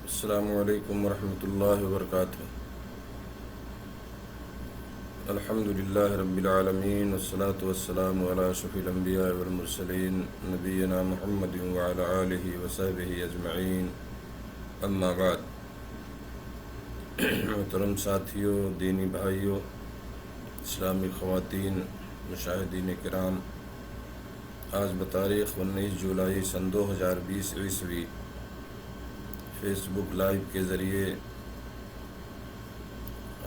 السلام علیکم ورحمۃ اللہ وبرکاتہ۔ الحمد للہ رب العالمین والصلاة والسلام علی اشرف الانبیاء والمرسلین نبینا محمد وعلی آلہ وصحبہ اجمعین، اما بعد۔ محترم ساتھیوں، دینی بھائیوں، اسلامی خواتین، مشاہدین کرام، آج بتاریخ 19 جولائی سن 2020 عیسوی فیس بک لائیو کے ذریعے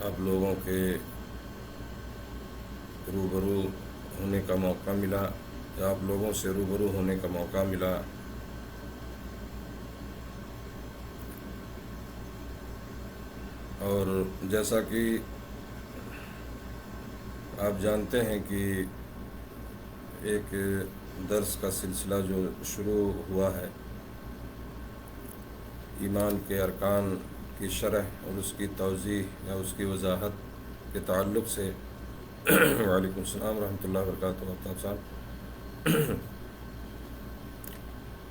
آپ لوگوں کے روبرو ہونے کا موقع ملا، یا آپ لوگوں سے روبرو ہونے کا موقع ملا۔ اور جیسا کہ آپ جانتے ہیں کہ ایک درس کا سلسلہ جو شروع ہوا ہے، ایمان کے ارکان کی شرح اور اس کی توضیح یا اس کی وضاحت کے تعلق سے وعلیکم السلام ورحمۃ اللہ وبرکاتہ آفتاب صاحب۔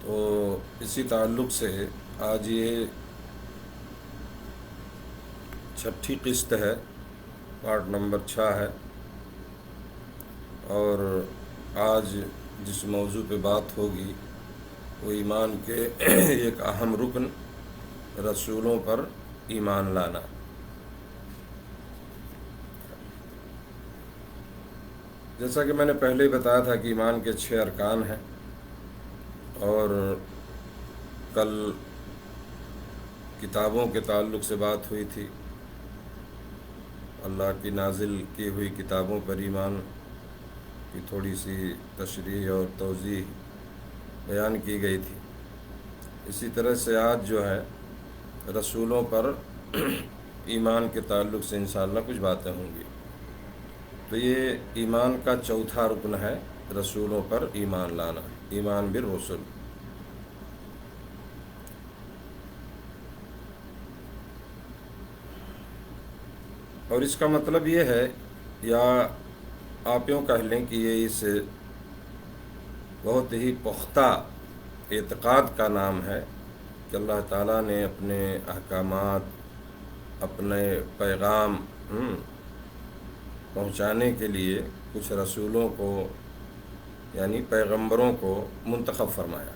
تو اسی تعلق سے آج یہ 6ٹھی قسط ہے، پارٹ نمبر 6 ہے، اور آج جس موضوع پہ بات ہوگی وہ ایمان کے ایک اہم رکن رسولوں پر ایمان لانا۔ جیسا کہ میں نے پہلے ہی بتایا تھا کہ ایمان کے 6 ارکان ہیں، اور کل کتابوں کے تعلق سے بات ہوئی تھی، اللہ کی نازل کی ہوئی کتابوں پر ایمان کی تھوڑی سی تشریح اور توضیح بیان کی گئی تھی۔ اسی طرح سے آج جو ہے رسولوں پر ایمان کے تعلق سے انشاءاللہ کچھ باتیں ہوں گی۔ تو یہ ایمان کا 4تھا رکن ہے، رسولوں پر ایمان لانا، ایمان بالرسل۔ اور اس کا مطلب یہ ہے، یا آپ یوں کہہ لیں کہ یہ اس بہت ہی پختہ اعتقاد کا نام ہے کہ اللہ تعالیٰ نے اپنے احکامات، اپنے پیغام پہنچانے کے لیے کچھ رسولوں کو یعنی پیغمبروں کو منتخب فرمایا۔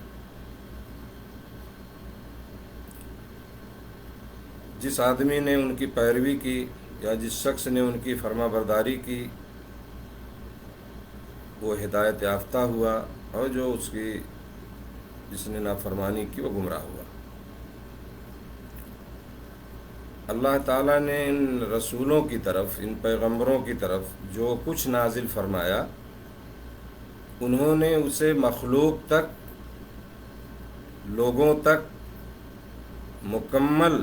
جس آدمی نے ان کی پیروی کی یا جس شخص نے ان کی فرما برداری کی وہ ہدایت یافتہ ہوا، اور جس نے نافرمانی کی وہ گمراہ ہوا۔ اللہ تعالیٰ نے ان رسولوں کی طرف، ان پیغمبروں کی طرف جو کچھ نازل فرمایا، انہوں نے اسے مخلوق تک، لوگوں تک مکمل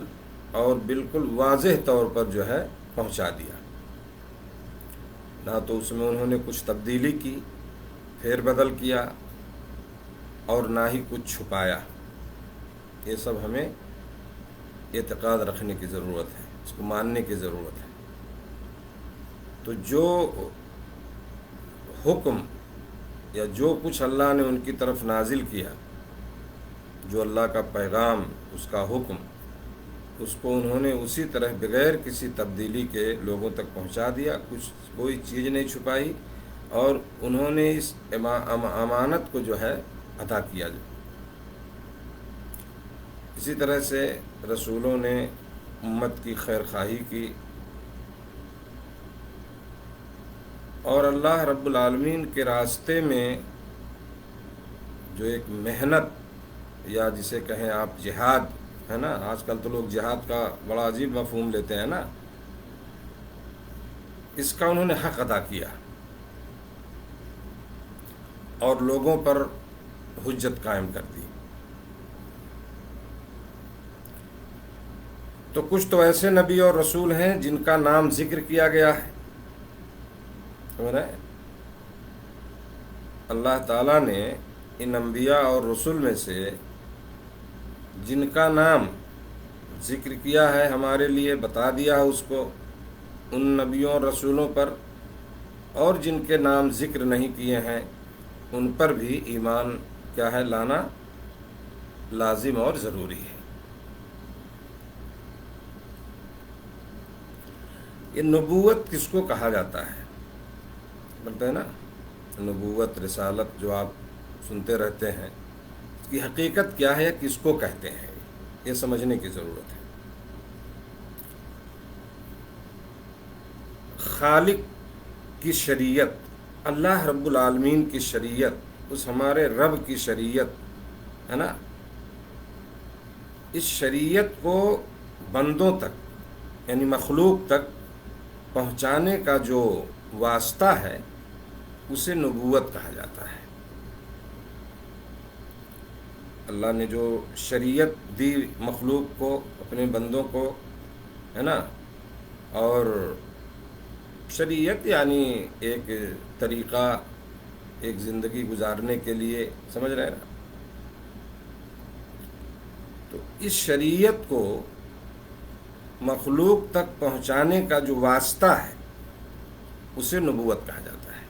اور بالکل واضح طور پر جو ہے پہنچا دیا۔ نہ تو اس میں انہوں نے کچھ تبدیلی کی، پھیر بدل کیا، اور نہ ہی کچھ چھپایا۔ یہ سب ہمیں اعتقاد رکھنے کی ضرورت ہے، اس کو ماننے کی ضرورت ہے۔ تو جو حکم یا جو کچھ اللہ نے ان کی طرف نازل کیا، جو اللہ کا پیغام، اس کا حکم، اس کو انہوں نے اسی طرح بغیر کسی تبدیلی کے لوگوں تک پہنچا دیا، کوئی چیز نہیں چھپائی، اور انہوں نے اس امانت کو جو ہے ادا کیا۔ اسی طرح سے رسولوں نے امت کی خیر خواہی کی، اور اللہ رب العالمین کے راستے میں جو ایک محنت، یا جسے کہیں آپ جہاد ہے نا، آج کل تو لوگ جہاد کا بڑا عجیب مفہوم لیتے ہیں نا، اس کا انہوں نے حق ادا کیا اور لوگوں پر حجت قائم کر دی۔ تو کچھ تو ایسے نبی اور رسول ہیں جن کا نام ذکر کیا گیا ہے۔ اللہ تعالیٰ نے ان انبیاء اور رسول میں سے جن کا نام ذکر کیا ہے، ہمارے لیے بتا دیا ہے اس کو، ان نبیوں اور رسولوں پر، اور جن کے نام ذکر نہیں کیے ہیں ان پر بھی ایمان کیا ہے لانا لازم اور ضروری ہے۔ یہ نبوت کس کو کہا جاتا ہے؟ بولتے ہیں نا نبوت رسالت جو آپ سنتے رہتے ہیں، اس کی حقیقت کیا ہے، کس کو کہتے ہیں، یہ سمجھنے کی ضرورت ہے۔ خالق کی شریعت، اللہ رب العالمین کی شریعت، اس ہمارے رب کی شریعت ہے نا، اس شریعت کو بندوں تک یعنی مخلوق تک پہنچانے کا جو واسطہ ہے اسے نبوت کہا جاتا ہے۔ اللہ نے جو شریعت دی مخلوق کو، اپنے بندوں کو ہے نا، اور شریعت یعنی ایک طریقہ، ایک زندگی گزارنے کے لیے، سمجھ رہے ہیں نا، تو اس شریعت کو مخلوق تک پہنچانے کا جو واسطہ ہے اسے نبوت کہا جاتا ہے۔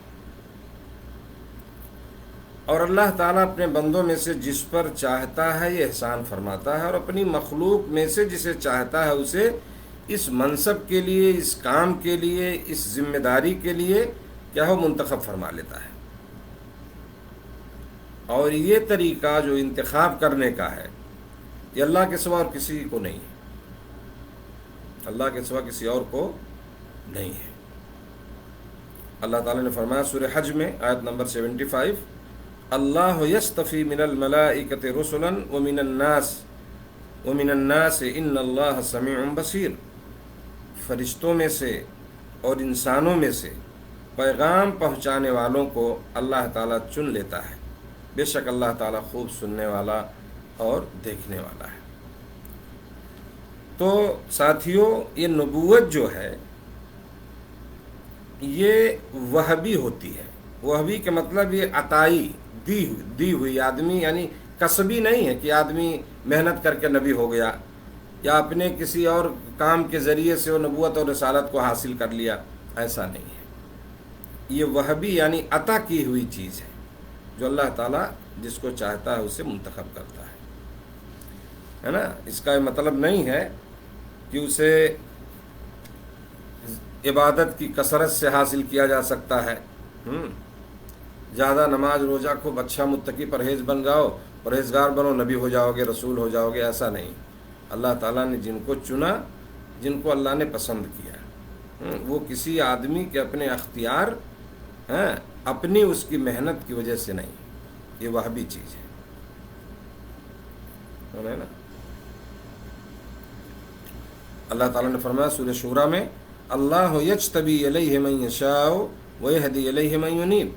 اور اللہ تعالیٰ اپنے بندوں میں سے جس پر چاہتا ہے یہ احسان فرماتا ہے، اور اپنی مخلوق میں سے جسے چاہتا ہے اسے اس منصب کے لیے، اس کام کے لیے، اس ذمہ داری کے لیے کیا ہو منتخب فرما لیتا ہے۔ اور یہ طریقہ جو انتخاب کرنے کا ہے یہ اللہ کے سوا اور کسی کو نہیں ہے، اللہ کے سوا کسی اور کو نہیں ہے۔ اللہ تعالیٰ نے فرمایا سورہ حج میں آیت نمبر 75، اللہ یصطفی من الملائکۃ رسلا ومن الناس ان اللہ سمیع بصیر، فرشتوں میں سے اور انسانوں میں سے پیغام پہنچانے والوں کو اللہ تعالیٰ چن لیتا ہے، بے شک اللہ تعالیٰ خوب سننے والا اور دیکھنے والا ہے۔ تو ساتھیوں، یہ نبوت جو ہے یہ وہبی ہوتی ہے۔ وہبی کے مطلب یہ عطائی، دی ہوئی، آدمی یعنی کسبی نہیں ہے کہ آدمی محنت کر کے نبی ہو گیا یا اپنے کسی اور کام کے ذریعے سے وہ نبوت اور رسالت کو حاصل کر لیا، ایسا نہیں ہے۔ یہ وہبی یعنی عطا کی ہوئی چیز ہے جو اللہ تعالیٰ جس کو چاہتا ہے اسے منتخب کرتا ہے نا۔ اس کا یہ مطلب نہیں ہے کہ اسے عبادت کی کثرت سے حاصل کیا جا سکتا ہے، زیادہ نماز روزہ خوب اچھا متقی پرہیز بن جاؤ، پرہیزگار بنو، نبی ہو جاؤ گے، رسول ہو جاؤ گے، ایسا نہیں۔ اللہ تعالیٰ نے جن کو چنا، جن کو اللہ نے پسند کیا، وہ کسی آدمی کے اپنے اختیار اپنی اس کی محنت کی وجہ سے نہیں، یہ وہبی چیز ہے نا۔ اللہ تعالیٰ نے فرمایا سورہ شورى میں، اللہ یجتبی الیہ من یشاء ویہدی الیہ من ینیب،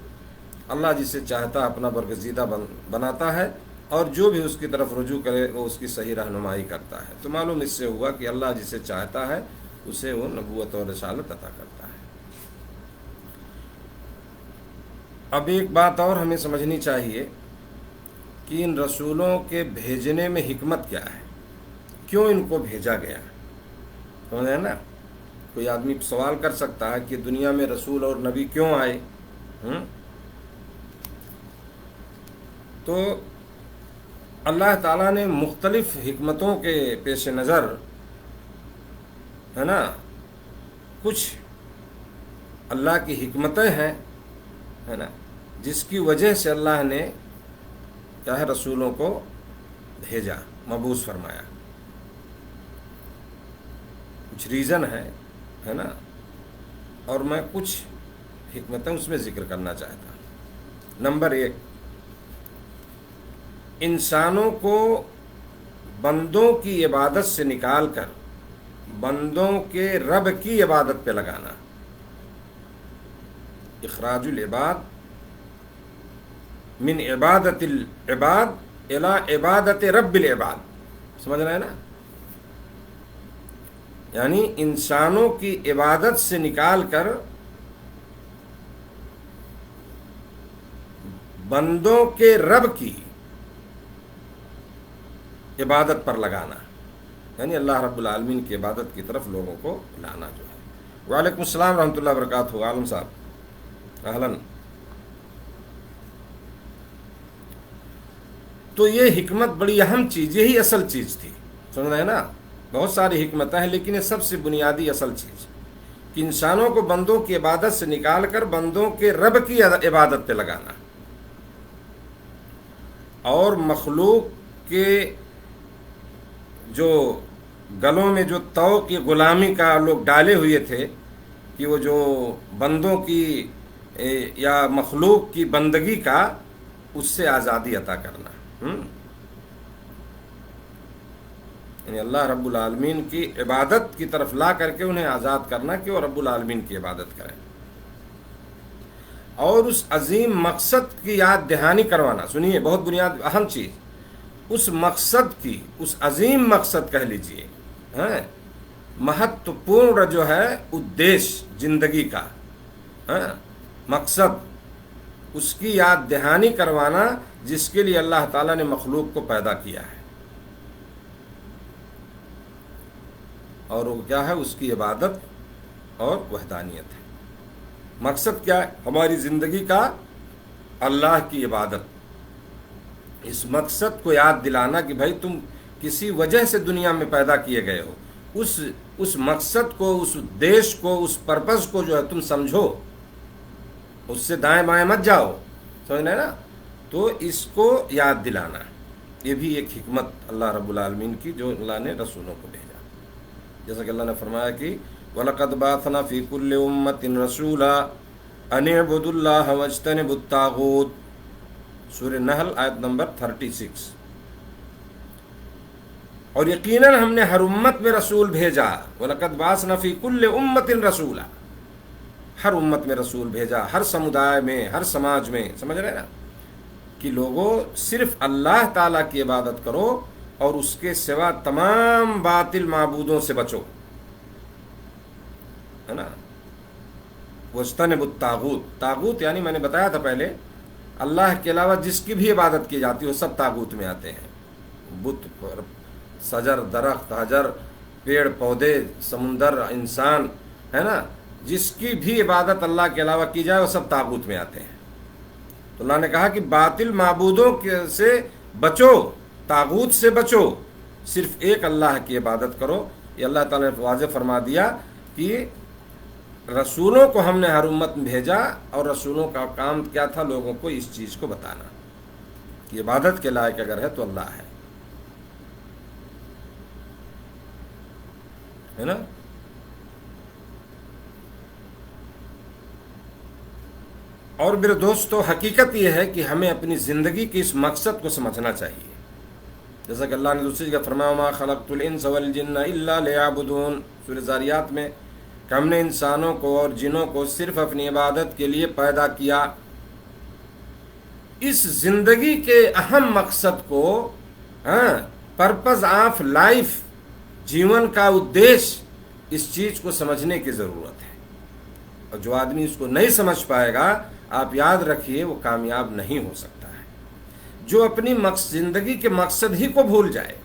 اللہ جسے چاہتا اپنا برگزیدہ بناتا ہے اور جو بھی اس کی طرف رجوع کرے وہ اس کی صحیح رہنمائی کرتا ہے۔ تو معلوم اس سے ہوا کہ اللہ جسے چاہتا ہے اسے وہ نبوت اور رسالت عطا کرتا ہے۔ اب ایک بات اور ہمیں سمجھنی چاہیے کہ ان رسولوں کے بھیجنے میں حکمت کیا ہے، کیوں ان کو بھیجا گیا، سمجھ ہے نا۔ کوئی آدمی سوال کر سکتا ہے کہ دنیا میں رسول اور نبی کیوں آئے، تو اللہ تعالیٰ نے مختلف حکمتوں کے پیش نظر ہے نا، کچھ اللہ کی حکمتیں ہیں ہے نا، جس کی وجہ سے اللہ نے کیا ہے رسولوں کو بھیجا، مبعوث فرمایا، کچھ ریزن ہے نا، اور میں کچھ حکمتیں اس میں ذکر کرنا چاہتا ہوں۔ نمبر 1، انسانوں کو بندوں کی عبادت سے نکال کر بندوں کے رب کی عبادت پہ لگانا، اخراج العباد من عبادت العباد الی عبادت رب العباد، سمجھ رہے ہیں نا، یعنی انسانوں کی عبادت سے نکال کر بندوں کے رب کی عبادت پر لگانا، یعنی اللہ رب العالمین کی عبادت کی طرف لوگوں کو لانا جو ہے۔ وعلیکم السلام ورحمۃ اللہ وبرکاتہ، عالم صاحب اہلاً۔ تو یہ حکمت بڑی اہم چیز، یہی اصل چیز تھی، سن رہے ہیں نا۔ بہت ساری حکمتیں ہیں لیکن یہ سب سے بنیادی اصل چیز کہ انسانوں کو بندوں کی عبادت سے نکال کر بندوں کے رب کی عبادت پہ لگانا، اور مخلوق کے جو گلوں میں جو طوق کی غلامی کا لوگ ڈالے ہوئے تھے کہ وہ جو بندوں کی یا مخلوق کی بندگی کا، اس سے آزادی عطا کرنا، یعنی اللہ رب العالمین کی عبادت کی طرف لا کر کے انہیں آزاد کرنا کہ وہ رب العالمین کی عبادت کریں، اور اس عظیم مقصد کی یاد دہانی کروانا۔ سنیے، بہت بنیاد اہم چیز، اس مقصد کی، اس عظیم مقصد کہہ لیجئے، مہتوپورن جو ہے ادیش زندگی کا مقصد، اس کی یاد دہانی کروانا جس کے لیے اللہ تعالیٰ نے مخلوق کو پیدا کیا ہے، اور وہ کیا ہے؟ اس کی عبادت اور وحدانیت ہے۔ مقصد کیا ہے؟ ہماری زندگی کا اللہ کی عبادت۔ اس مقصد کو یاد دلانا کہ بھائی تم کسی وجہ سے دنیا میں پیدا کیے گئے ہو، اس مقصد کو، اس دیش کو، اس پرپز کو جو ہے تم سمجھو، اس سے دائیں بائیں مت جاؤ، سمجھ رہے نا؟ تو اس کو یاد دلانا، یہ بھی ایک حکمت اللہ رب العالمین کی جو اللہ نے رسولوں کو بھیجا، جیسا کہ اللہ نے فرمایا کہ وَلَقَدْ بَعَثْنَا فِي كُلِّ أُمَّةٍ رَسُولًا أَنِ اعْبُدُوا اللَّهَ وَاجْتَنِبُوا الطَّاغُوتَ، سورہ نحل آیت نمبر 36۔ اور یقیناً ہم نے ہر امت میں رسول بھیجا، وَلَقَدْ بَعَثْنَا فِي كُلِّ أُمَّةٍ رَسُولًا، ہر امت میں رسول بھیجا، ہر سمودائے میں، ہر سماج میں، سمجھ رہے نا، کہ لوگوں صرف اللہ تعالیٰ کی عبادت کرو اور اس کے سوا تمام باطل معبودوں سے بچو، ہے نا؟ وَاجْتَنِبُوا الطَّاغُوتَ، طاغوت یعنی میں نے بتایا تھا پہلے، اللہ کے علاوہ جس کی بھی عبادت کی جاتی ہے وہ سب طاغوت میں آتے ہیں، بت، شجر، درخت، حجر، پیڑ پودے، سمندر، انسان، ہے نا، جس کی بھی عبادت اللہ کے علاوہ کی جائے وہ سب طاغوت میں آتے ہیں۔ تو اللہ نے کہا کہ باطل معبودوں سے بچو، طاغوت سے بچو، صرف ایک اللہ کی عبادت کرو۔ یہ اللہ تعالیٰ نے واضح فرما دیا کہ رسولوں کو ہم نے ہر امت میں بھیجا، اور رسولوں کا کام کیا تھا؟ لوگوں کو اس چیز کو بتانا کہ عبادت کے لائق اگر ہے تو اللہ ہے نا؟ اور میرے دوستو، حقیقت یہ ہے کہ ہمیں اپنی زندگی کے اس مقصد کو سمجھنا چاہیے، جیسا کہ اللہ نے دوسری جگہ فرمایا وَمَا خَلَقْتُ الْإِنسَ وَالْجِنَّ إِلَّا لِيَعْبُدُونَ، سورہ ذاریات میں، کہ ہم نے انسانوں کو اور جنوں کو صرف اپنی عبادت کے لیے پیدا کیا۔ اس زندگی کے اہم مقصد کو، پرپز آف لائف، جیون کا ادیش، اس چیز کو سمجھنے کی ضرورت ہے، اور جو آدمی اس کو نہیں سمجھ پائے گا، آپ یاد رکھیے وہ کامیاب نہیں ہو سکتا ہے۔ جو اپنی لیے کے مقصد ہی کو بھول جائے،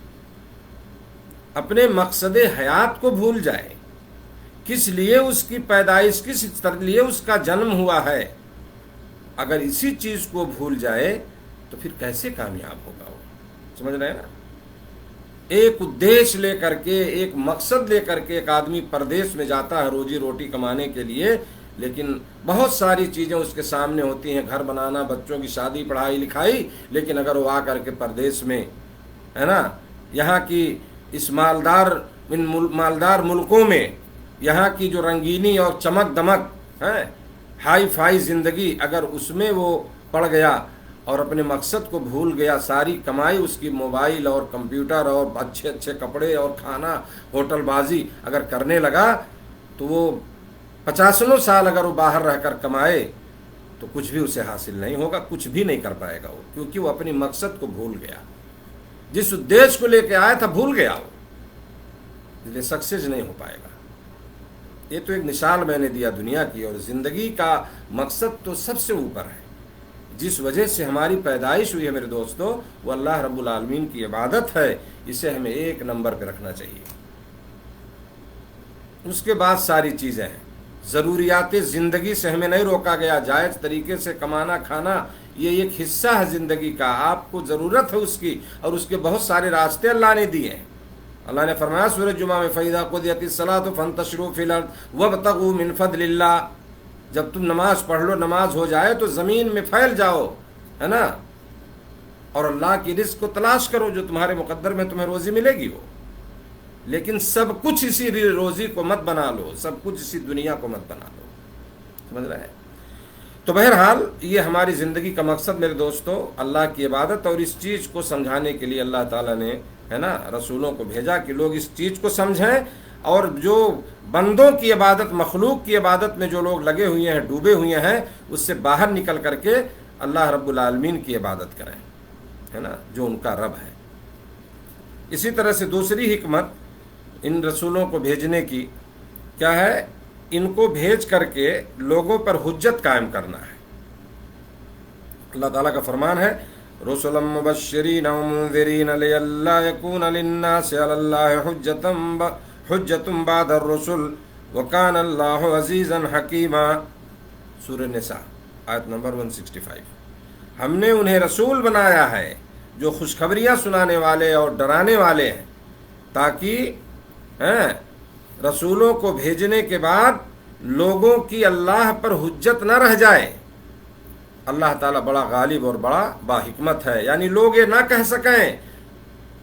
اپنے مقصد حیات کو بھول جائے، کس لیے اس کی پیدائش، کس لیے اس کا جنم ہوا ہے، اگر اسی چیز کو بھول جائے تو پھر کیسے کامیاب ہوگا وہ؟ سمجھ رہے ہیں نا؟ ایک ادیش لے کر کے، ایک مقصد لے کر کے ایک آدمی پردیس میں جاتا ہے روزی روٹی کمانے کے لیے، لیکن بہت ساری چیزیں اس کے سامنے ہوتی ہیں، گھر بنانا، بچوں کی شادی، پڑھائی لکھائی، لیکن اگر وہ آ کر کے پردیس میں، ہے نا، یہاں کی اس مالدار ملکوں میں، یہاں کی جو رنگینی اور چمک دمک ہے، ہائی فائی زندگی، اگر اس میں وہ پڑ گیا اور اپنے مقصد کو بھول گیا، ساری کمائی اس کی موبائل اور کمپیوٹر اور اچھے اچھے کپڑے اور کھانا، ہوٹل بازی اگر کرنے لگا، تو وہ 50 سال اگر وہ باہر رہ کر کمائے تو کچھ بھی اسے حاصل نہیں ہوگا، کچھ بھی نہیں کر پائے گا وہ، کیونکہ وہ اپنی مقصد کو بھول گیا، جس دیش کو لے کے آیا تھا بھول گیا وہ، اس لیے سکسیز نہیں ہو پائے گا۔ یہ تو ایک مثال میں نے دیا دنیا کی، اور زندگی کا مقصد تو سب سے اوپر ہے، جس وجہ سے ہماری پیدائش ہوئی ہے میرے دوستو، وہ اللہ رب العالمین کی عبادت ہے، اسے ہمیں ایک نمبر پہ رکھنا چاہیے۔ اس کے بعد ساری چیزیں ہیں، ضروریات زندگی سے ہمیں نہیں روکا گیا، جائز طریقے سے کمانا کھانا یہ ایک حصہ ہے زندگی کا، آپ کو ضرورت ہے اس کی، اور اس کے بہت سارے راستے اللہ نے دیے ہیں، اللہ نے فرمایا سورۃ جمعہ میں فَإِذَا قُضِيَتِ الصَّلَاةُ فَانتَشِرُوا فِي الْأَرْضِ وَابْتَغُوا مِنْ فَضْلِ اللَّهِ، جب تم نماز پڑھ لو، نماز ہو جائے تو زمین میں پھیل جاؤ، ہے نا، اور اللہ کی رزق کو تلاش کرو جو تمہارے مقدر میں تمہیں روزی ملے گی وہ، لیکن سب کچھ اسی روزی کو مت بنا لو، سب کچھ اسی دنیا کو مت بنا لو، سمجھ رہے ہیں؟ تو بہرحال یہ ہماری زندگی کا مقصد میرے دوستو اللہ کی عبادت، اور اس چیز کو سمجھانے کے لیے اللہ تعالیٰ نے، ہے نا، رسولوں کو بھیجا کہ لوگ اس چیز کو سمجھیں، اور جو بندوں کی عبادت، مخلوق کی عبادت میں جو لوگ لگے ہوئے ہیں، ڈوبے ہوئے ہیں، اس سے باہر نکل کر کے اللہ رب العالمین کی عبادت کریں، ہے نا، جو ان کا رب ہے۔ اسی طرح سے دوسری حکمت ان رسولوں کو بھیجنے کی کیا ہے؟ ان کو بھیج کر کے لوگوں پر حجت قائم کرنا ہے۔ اللہ تعالیٰ کا فرمان ہے رسلا مبشرین ومنذرین لئلا یکون للناس علی اللہ حجۃ بعد الرسل وکان اللہ عزیزا حکیما، سورہ نساء آیت نمبر 165۔ ہم نے انہیں رسول بنایا ہے جو خوشخبریاں سنانے والے اور ڈرانے والے ہیں، تاکہ رسولوں کو بھیجنے کے بعد لوگوں کی اللہ پر حجت نہ رہ جائے۔ اللہ تعالیٰ بڑا غالب اور بڑا باحکمت ہے، یعنی لوگ یہ نہ کہہ سکیں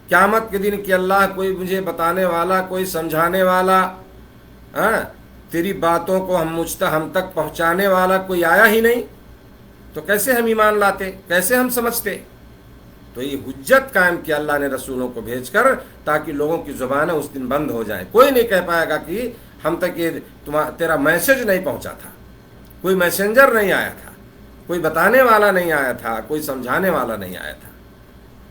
قیامت کے دن کہ اللہ کوئی مجھے بتانے والا، کوئی سمجھانے والا، تیری باتوں کو ہم تک پہنچانے والا کوئی آیا ہی نہیں، تو کیسے ہم ایمان لاتے، کیسے ہم سمجھتے؟ تو یہ حجت قائم کیا اللہ نے رسولوں کو بھیج کر، تاکہ لوگوں کی زبانیں اس دن بند ہو جائیں۔ کوئی نہیں کہہ پائے گا کہ ہم تک یہ تیرا میسج نہیں پہنچا تھا، کوئی میسنجر نہیں آیا تھا، کوئی بتانے والا نہیں آیا تھا، کوئی سمجھانے والا نہیں آیا تھا،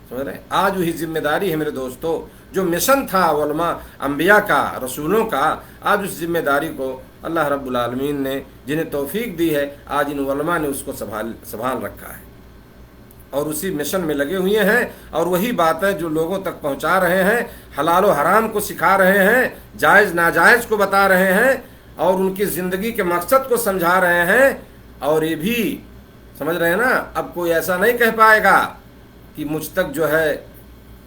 سمجھ رہے؟ آج وہی ذمہ داری ہے میرے دوستو، جو مشن تھا علماء انبیاء کا، رسولوں کا، آج اس ذمہ داری کو اللہ رب العالمین نے جنہیں توفیق دی ہے، آج ان علماء نے اس کو سنبھال رکھا ہے، اور اسی مشن میں لگے ہوئے ہیں، اور وہی باتیں جو لوگوں تک پہنچا رہے ہیں، حلال و حرام کو سکھا رہے ہیں، جائز ناجائز کو بتا رہے ہیں، اور ان کی زندگی کے مقصد کو سمجھا رہے ہیں۔ اور یہ بھی سمجھ رہے ہیں نا، اب کوئی ایسا نہیں کہہ پائے گا کہ مجھ تک جو ہے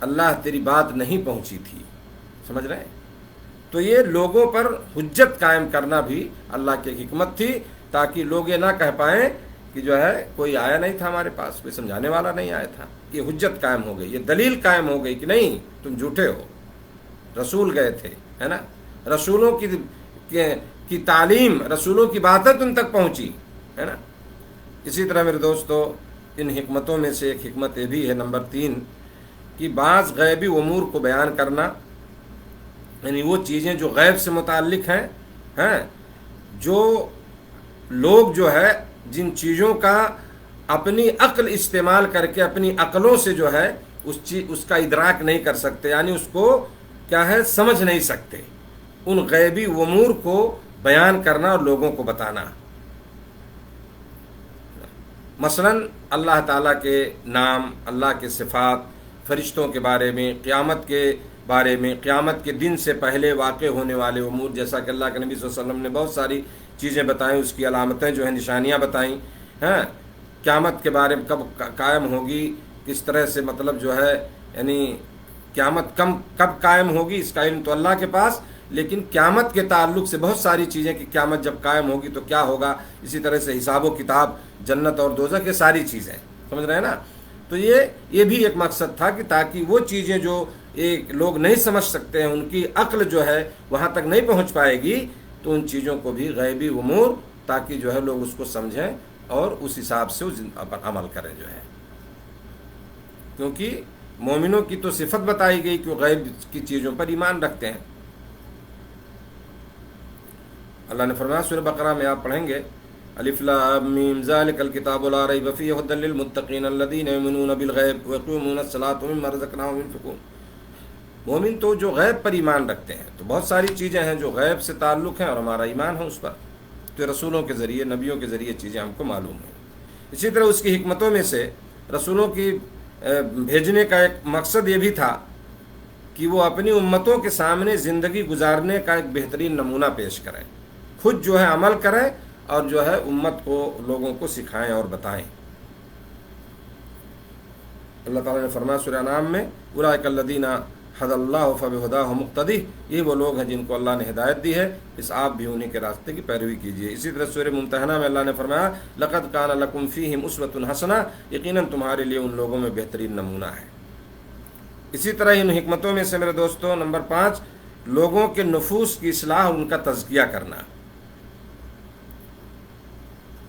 اللہ تیری بات نہیں پہنچی تھی، سمجھ رہے ہیں؟ تو یہ لوگوں پر حجت قائم کرنا بھی اللہ کی حکمت تھی، تاکہ لوگ یہ نہ کہہ پائیں کہ جو ہے کوئی آیا نہیں تھا ہمارے پاس، کوئی سمجھانے والا نہیں آیا تھا۔ یہ حجت قائم ہو گئی، یہ دلیل قائم ہو گئی کہ نہیں، تم جھوٹے ہو، رسول گئے تھے، ہے نا، رسولوں کی تعلیم، رسولوں کی باتیں تم تک پہنچی، ہے نا۔ اسی طرح میرے دوستو ان حکمتوں میں سے ایک حکمت یہ بھی ہے، نمبر 3، کہ بعض غیبی امور کو بیان کرنا، یعنی وہ چیزیں جو غیب سے متعلق ہیں، جو لوگ جو ہے جن چیزوں کا اپنی عقل استعمال کر کے، اپنی عقلوں سے جو ہے اس کا ادراک نہیں کر سکتے، یعنی اس کو کیا ہے سمجھ نہیں سکتے، ان غیبی امور کو بیان کرنا اور لوگوں کو بتانا۔ مثلا اللہ تعالیٰ کے نام، اللہ کے صفات، فرشتوں کے بارے میں، قیامت کے بارے میں، قیامت کے دن سے پہلے واقع ہونے والے امور، جیسا کہ اللہ کے نبی صلی اللہ علیہ وسلم نے بہت ساری چیزیں بتائیں، اس کی علامتیں جو ہیں، نشانیاں بتائیں، قیامت کے بارے میں کب قائم ہوگی، کس طرح سے مطلب جو ہے، یعنی قیامت کب قائم ہوگی اس کا علم تو اللہ کے پاس، لیکن قیامت کے تعلق سے بہت ساری چیزیں کہ قیامت جب قائم ہوگی تو کیا ہوگا، اسی طرح سے حساب و کتاب، جنت اور دوزخ، یہ ساری چیزیں، سمجھ رہے ہیں نا۔ تو یہ بھی ایک مقصد تھا کہ تاکہ وہ چیزیں جو ایک لوگ نہیں سمجھ سکتے ہیں، ان کی عقل جو ہے وہاں تک نہیں پہنچ پائے گی، تو ان چیزوں کو بھی غیبی امور، تاکہ جو ہے لوگ اس کو سمجھیں اور اس حساب سے عمل کریں جو ہے، کیونکہ مومنوں کی تو صفت بتائی گئی کہ وہ غیب کی چیزوں پر ایمان رکھتے ہیں۔ اللہ نے فرمایا سورہ بقرہ میں آپ پڑھیں گے، الف لام میم ذالک الکتاب لا ریب فیہ ھدی للمتقین الذین یؤمنون بالغیب ویقیمون الصلاۃ ومما رزقناہم ينفقون۔ مومن تو جو غیب پر ایمان رکھتے ہیں، تو بہت ساری چیزیں ہیں جو غیب سے تعلق ہیں اور ہمارا ایمان ہے اس پر، تو رسولوں کے ذریعے، نبیوں کے ذریعے چیزیں ہم کو معلوم ہیں۔ اسی طرح اس کی حکمتوں میں سے رسولوں کی بھیجنے کا ایک مقصد یہ بھی تھا کہ وہ اپنی امتوں کے سامنے زندگی گزارنے کا ایک بہترین نمونہ پیش کریں، خود جو ہے عمل کریں اور جو ہے امت کو، لوگوں کو سکھائیں اور بتائیں۔ اللہ تعالیٰ نے فرمایا سورہ انعام میں، اولئک الذین حد اللہ فبہداہ مقتدی، یہ وہ لوگ ہیں جن کو اللہ نے ہدایت دی ہے، اس آپ بھی انہیں کے راستے کی پیروی کیجیے۔ اسی طرح سورہ ممتحنہ میں اللہ نے فرمایا لقد کان لکم فیہم اسوۃ حسنہ، یقیناً تمہارے لیے ان لوگوں میں بہترین نمونہ ہے۔ اسی طرح ان حکمتوں میں سے میرے دوستوں نمبر 5، لوگوں کے نفوس کی اصلاح اور ان کا تزکیہ کرنا۔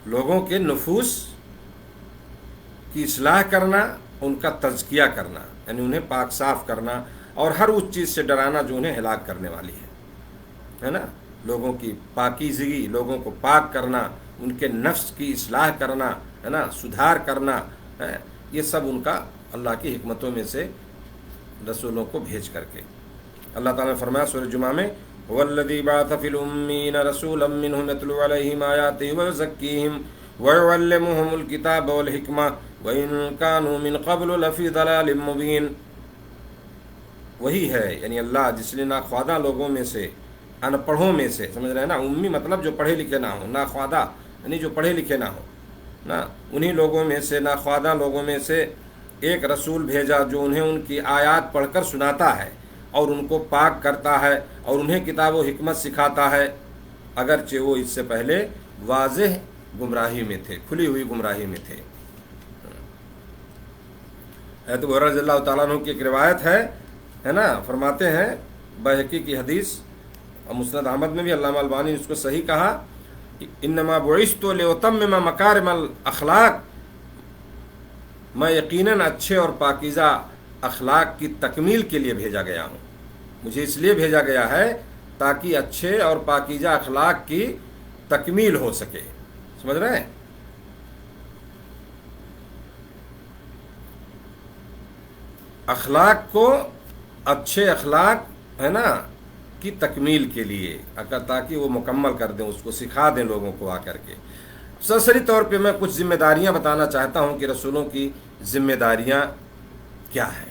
لوگوں کے نفوس کی اصلاح کرنا، ان کا تزکیہ کرنا، یعنی انہیں پاک صاف کرنا، اور ہر اس چیز سے ڈرانا جو انہیں ہلاک کرنے والی ہے نا۔ لوگوں کی پاکیزگی، لوگوں کو پاک کرنا، ان کے نفس کی اصلاح کرنا، ہے نا، سدھار کرنا، یہ سب ان کا اللہ کی حکمتوں میں سے رسولوں کو بھیج کر کے۔ اللہ تعالیٰ نے فرمایا سورہ جمعہ میں وَالَّذِي بَعَثَ فِي الْأُمِّيِّينَ رَسُولًا مِّنْهُمْ يَتْلُو عَلَيْهِمْ آيَاتِهِ وَيُزَكِّيهِمْ وَيُعَلِّمُهُمُ الْكِتَابَ وَالْحِكْمَةَ وَإِن كَانُوا مِن قَبْلُ لَفِي ضَلَالٍ مُّبِينٍ۔ وہی ہے، یعنی اللہ جس نے ناخوادہ لوگوں میں سے، ان پڑھوں میں سے، سمجھ رہے ہیں نا، امی مطلب جو پڑھے لکھے نہ ہوں، ناخوادہ یعنی جو پڑھے لکھے نہ ہوں نا، انہی لوگوں میں سے، ناخوادہ لوگوں میں سے ایک رسول بھیجا جو انہیں ان کی آیات پڑھ کر سناتا ہے اور ان کو پاک کرتا ہے اور انہیں کتاب و حکمت سکھاتا ہے، اگرچہ وہ اس سے پہلے واضح گمراہی میں تھے، کھلی ہوئی گمراہی میں تھے۔ حضرت ابو ہریرہ رضی اللہ تعالیٰ عنہ کی ایک روایت ہے نا، فرماتے ہیں بہقی کی حدیث اور مسند احمد میں بھی علامہ البانی نے اس کو صحیح کہا، انما بعثت لاتمم مکارم الاخلاق، میں یقیناً اچھے اور پاکیزہ اخلاق کی تکمیل کے لیے بھیجا گیا ہوں، مجھے اس لیے بھیجا گیا ہے تاکہ اچھے اور پاکیزہ اخلاق کی تکمیل ہو سکے۔ سمجھ رہے ہیں؟ اخلاق کو، اچھے اخلاق ہے نا کی تکمیل کے لیے، تاکہ وہ مکمل کر دیں، اس کو سکھا دیں لوگوں کو آ کر کے۔ سرسری طور پہ میں کچھ ذمہ داریاں بتانا چاہتا ہوں کہ رسولوں کی ذمہ داریاں کیا ہیں۔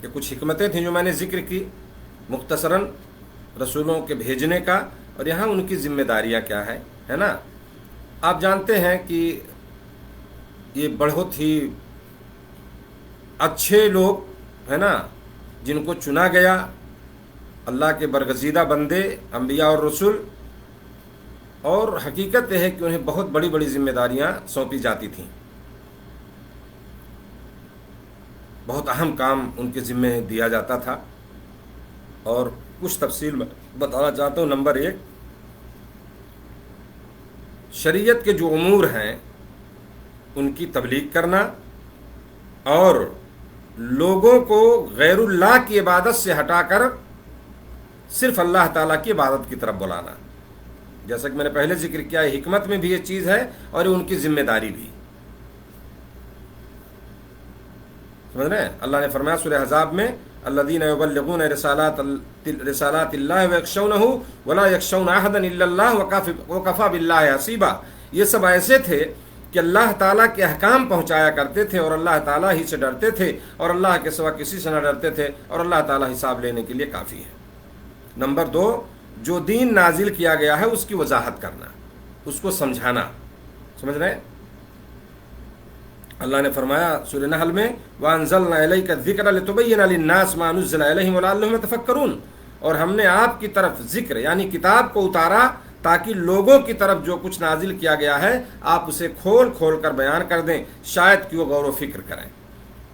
یہ کچھ حکمتیں تھیں جو میں نے ذکر کی مختصراً رسولوں کے بھیجنے کا، اور یہاں ان کی ذمہ داریاں کیا ہے نا۔ آپ جانتے ہیں کہ یہ بہت ہی اچھے لوگ ہے نا جن کو چنا گیا، اللہ کے برگزیدہ بندے، انبیاء اور رسول، اور حقیقت یہ ہے کہ انہیں بہت بڑی بڑی ذمہ داریاں سونپی جاتی تھیں، بہت اہم کام ان کے ذمہ دیا جاتا تھا، اور کچھ تفصیل میں بتانا چاہتا ہوں۔ نمبر 1، شریعت کے جو امور ہیں ان کی تبلیغ کرنا اور لوگوں کو غیر اللہ کی عبادت سے ہٹا کر صرف اللہ تعالیٰ کی عبادت کی طرف بلانا، جیسا کہ میں نے پہلے ذکر کیا ہے، حکمت میں بھی یہ چیز ہے اور ان کی ذمہ داری بھی۔ سمجھ رہے ہیں؟ اللہ نے فرمایا سورہ احزاب میں الذین یبلغون رسالات اللہ ویخشونہ ولا یخشون احدا الا اللہ وکفی باللہ حسیبا، یہ سب ایسے تھے کہ اللہ تعالیٰ کے احکام پہنچایا کرتے تھے اور اللہ تعالیٰ ہی سے ڈرتے تھے اور اللہ کے سوا کسی سے نہ ڈرتے تھے، اور اللہ تعالیٰ حساب لینے کے لیے کافی ہے۔ نمبر 2، جو دین نازل کیا گیا ہے اس کی وضاحت کرنا، اس کو سمجھانا۔ سمجھ رہے ہیں؟ اللہ نے فرمایا سورہ نحل میں وَأَنزَلْنَا إِلَيْكَ الذِّكْرَ لِتُبَيِّنَ لِلنَّاسِ مَا نُزِّلَ إِلَيْهِمْ وَلَعَلَّهُمْ يَتَفَكَّرُونَ، اور ہم نے آپ کی طرف ذکر یعنی کتاب کو اتارا تاکہ لوگوں کی طرف جو کچھ نازل کیا گیا ہے آپ اسے کھول کھول کر بیان کر دیں، شاید کہ وہ غور و فکر کریں۔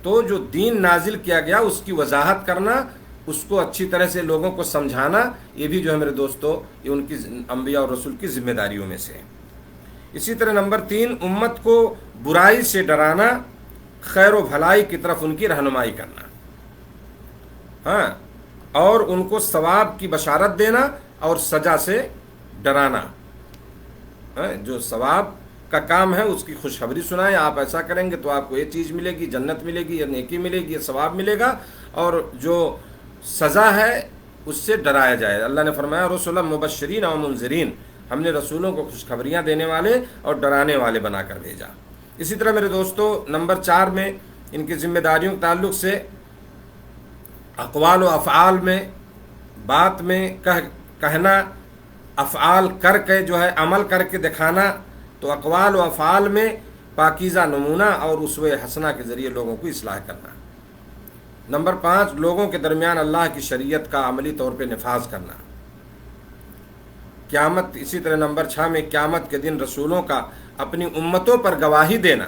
تو جو دین نازل کیا گیا اس کی وضاحت کرنا، اس کو اچھی طرح سے لوگوں کو سمجھانا، یہ بھی جو ہے میرے دوستو یہ ان کی انبیاء اور رسول کی ذمہ داریوں میں سے ہے۔ اسی طرح نمبر 3، امت کو برائی سے ڈرانا، خیر و بھلائی کی طرف ان کی رہنمائی کرنا، ہاں، اور ان کو ثواب کی بشارت دینا اور سزا سے ڈرانا۔ جو ثواب کا کام ہے اس کی خوشخبری سنائیں، آپ ایسا کریں گے تو آپ کو یہ چیز ملے گی، جنت ملے گی، یا نیکی ملے گی، یا ثواب ملے گا، اور جو سزا ہے اس سے ڈرایا جائے۔ اللہ نے فرمایا رسولا مبشرین و منذرین، ہم نے رسولوں کو خوشخبریاں دینے والے اور ڈرانے والے بنا کر بھیجا۔ اسی طرح میرے دوستو نمبر 4 میں ان کی ذمہ داریوں کے تعلق سے اقوال و افعال میں، بات میں کہنا، افعال کر کے جو ہے عمل کر کے دکھانا، تو اقوال و افعال میں پاکیزہ نمونہ اور اسوہ حسنہ کے ذریعے لوگوں کو اصلاح کرنا۔ نمبر 5 لوگوں کے درمیان اللہ کی شریعت کا عملی طور پہ نفاذ کرنا. قیامت اسی طرح نمبر 6 میں قیامت کے دن رسولوں کا اپنی امتوں پر گواہی دینا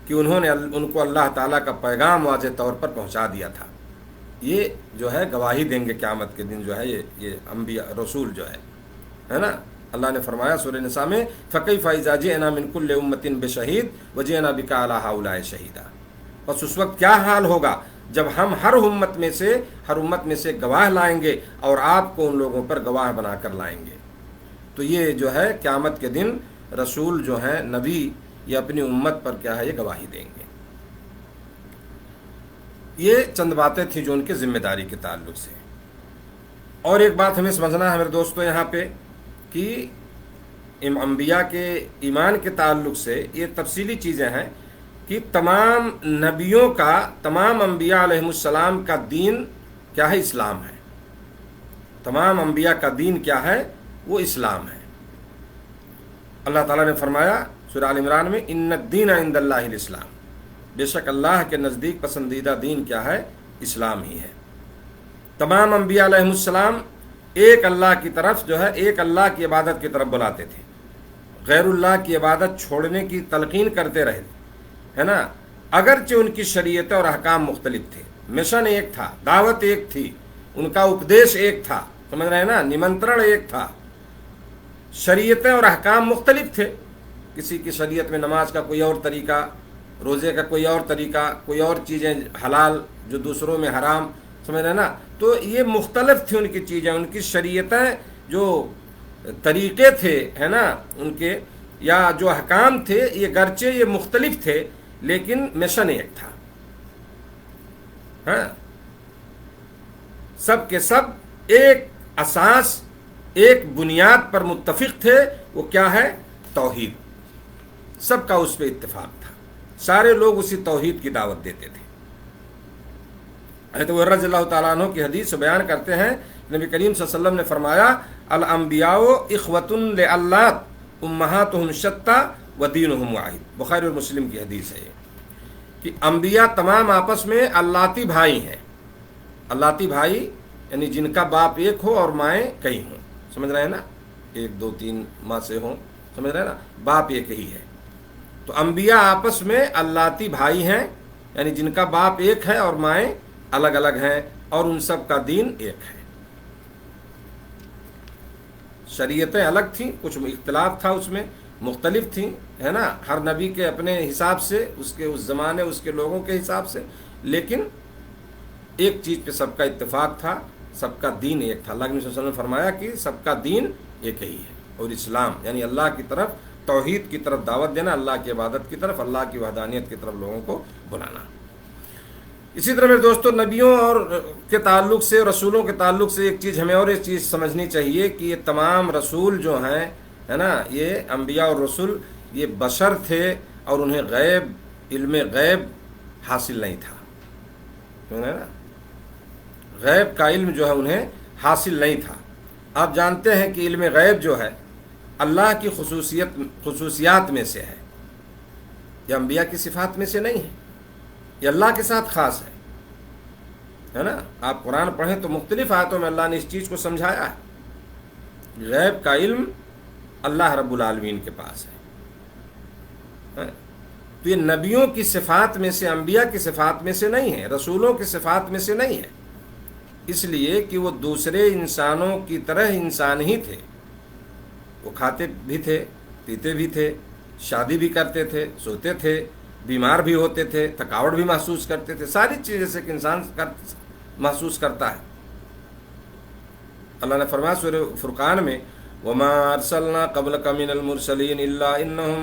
کہ انہوں نے ان کو اللہ تعالیٰ کا پیغام واضح طور پر پہنچا دیا تھا. یہ جو ہے گواہی دیں گے قیامت کے دن جو ہے یہ انبیاء رسول جو ہے نا. اللہ نے فرمایا سورہ نساء میں فَكَيْفَ إِذَا جِئْنَا مِن كُلِّ أُمَّةٍ بِشَهِيدٍ وَجِئْنَا بِكَ عَلَىٰ هَٰؤُلَاءِ شَهِيدًا. بس اس وقت کیا حال ہوگا جب ہم ہر امت میں سے گواہ لائیں گے اور آپ کو ان لوگوں پر گواہ بنا کر لائیں گے. تو یہ جو ہے قیامت کے دن رسول جو ہیں نبی یہ اپنی امت پر کیا ہے یہ گواہی دیں گے. یہ چند باتیں تھیں جو ان کے ذمہ داری کے تعلق سے. اور ایک بات ہمیں سمجھنا ہے میرے دوستو یہاں پہ کہ انبیاء کے ایمان کے تعلق سے یہ تفصیلی چیزیں ہیں کہ تمام نبیوں کا تمام انبیاء علیہ السلام کا دین کیا ہے اسلام ہے. تمام انبیاء کا دین کیا ہے وہ اسلام ہے. اللہ تعالیٰ نے فرمایا سورہ آل عمران میں ان الدین عند اللہ الاسلام. بے شک اللہ کے نزدیک پسندیدہ دین کیا ہے اسلام ہی ہے. تمام انبیاء علیہ السلام ایک اللہ کی طرف جو ہے ایک اللہ کی عبادت کی طرف بلاتے تھے. غیر اللہ کی عبادت چھوڑنے کی تلقین کرتے رہے ہے نا. اگرچہ ان کی شریعتیں اور احکام مختلف تھے, مشن ایک تھا, دعوت ایک تھی, ان کا اپدیش ایک تھا, سمجھ رہے ہیں نا, نمنترن ایک تھا, شریعتیں اور احکام مختلف تھے. کسی کی شریعت میں نماز کا کوئی اور طریقہ, روزے کا کوئی اور طریقہ, کوئی اور چیزیں حلال جو دوسروں میں حرام, سمجھ رہے ہیں نا. تو یہ مختلف تھی ان کی چیزیں, ان کی شریعتیں جو طریقے تھے ہے نا ان کے یا جو احکام تھے یہ گرچہ یہ مختلف تھے لیکن مشن ایک تھا. ہاں سب کے سب ایک اساس ایک بنیاد پر متفق تھے, وہ کیا ہے توحید. سب کا اس پہ اتفاق تھا, سارے لوگ اسی توحید کی دعوت دیتے تھے. حضرت عمر رضی اللہ تعالیٰ عنہ کی حدیث بیان کرتے ہیں نبی کریم صلی اللہ علیہ وسلم نے فرمایا الانبیاء اخوۃ لعلات امہاتہم شتیٰ ودینہم واحد. بخاری اور مسلم کی حدیث ہے کہ انبیاء تمام آپس میں اللاتی بھائی ہیں. اللاتی بھائی یعنی جن کا باپ ایک ہو اور مائیں کئی ہوں, سمجھ رہے ہیں نا, 1 2 3 ماں سے ہوں, سمجھ رہے ہیں نا, باپ ایک ہی ہے. تو انبیاء آپس میں اللاتی بھائی ہیں یعنی جن کا باپ ایک ہے اور مائیں الگ الگ ہیں اور ان سب کا دین ایک ہے. شریعتیں الگ تھیں, کچھ اختلاف تھا اس میں, مختلف تھیں ہے نا, ہر نبی کے اپنے حساب سے, اس کے اس زمانے اس کے لوگوں کے حساب سے, لیکن ایک چیز پہ سب کا اتفاق تھا, سب کا دین ایک تھا. اللہ کے نبی صلی اللہ علیہ وسلم نے فرمایا کہ سب کا دین ایک ہی ہے, اور اسلام یعنی اللہ کی طرف توحید کی طرف دعوت دینا, اللہ کی عبادت کی طرف, اللہ کی وحدانیت کی طرف لوگوں کو بلانا. اسی طرح میرے دوستوں نبیوں اور کے تعلق سے, رسولوں کے تعلق سے ایک چیز ہمیں اور ایک چیز سمجھنی چاہیے کہ یہ تمام رسول جو ہیں ہے نا, یہ انبیاء اور رسول یہ بشر تھے اور انہیں علم غیب حاصل نہیں تھا, ہے نا, غیب کا علم جو ہے انہیں حاصل نہیں تھا. آپ جانتے ہیں کہ علم غیب جو ہے اللہ کی خصوصیات میں سے ہے, یہ انبیاء کی صفات میں سے نہیں ہے, یہ اللہ کے ساتھ خاص ہے نا. آپ قرآن پڑھیں تو مختلف آیتوں میں اللہ نے اس چیز کو سمجھایا ہے. غیب کا علم اللہ رب العالمین کے پاس ہے. تو یہ نبیوں کی صفات میں سے, انبیاء کی صفات میں سے نہیں ہے, رسولوں کی صفات میں سے نہیں ہے, اس لیے کہ وہ دوسرے انسانوں کی طرح انسان ہی تھے. وہ کھاتے بھی تھے, پیتے بھی تھے, شادی بھی کرتے تھے, سوتے تھے, بیمار بھی ہوتے تھے, تھکاوٹ بھی محسوس کرتے تھے, ساری چیزیں جیسے کہ انسان محسوس کرتا ہے. اللہ نے فرمایا سورہ فرقان میں وَمَا أَرْسَلْنَا قَبْلَكَ مِنَ الْمُرْسَلِينَ إِلَّا إِنَّهُمْ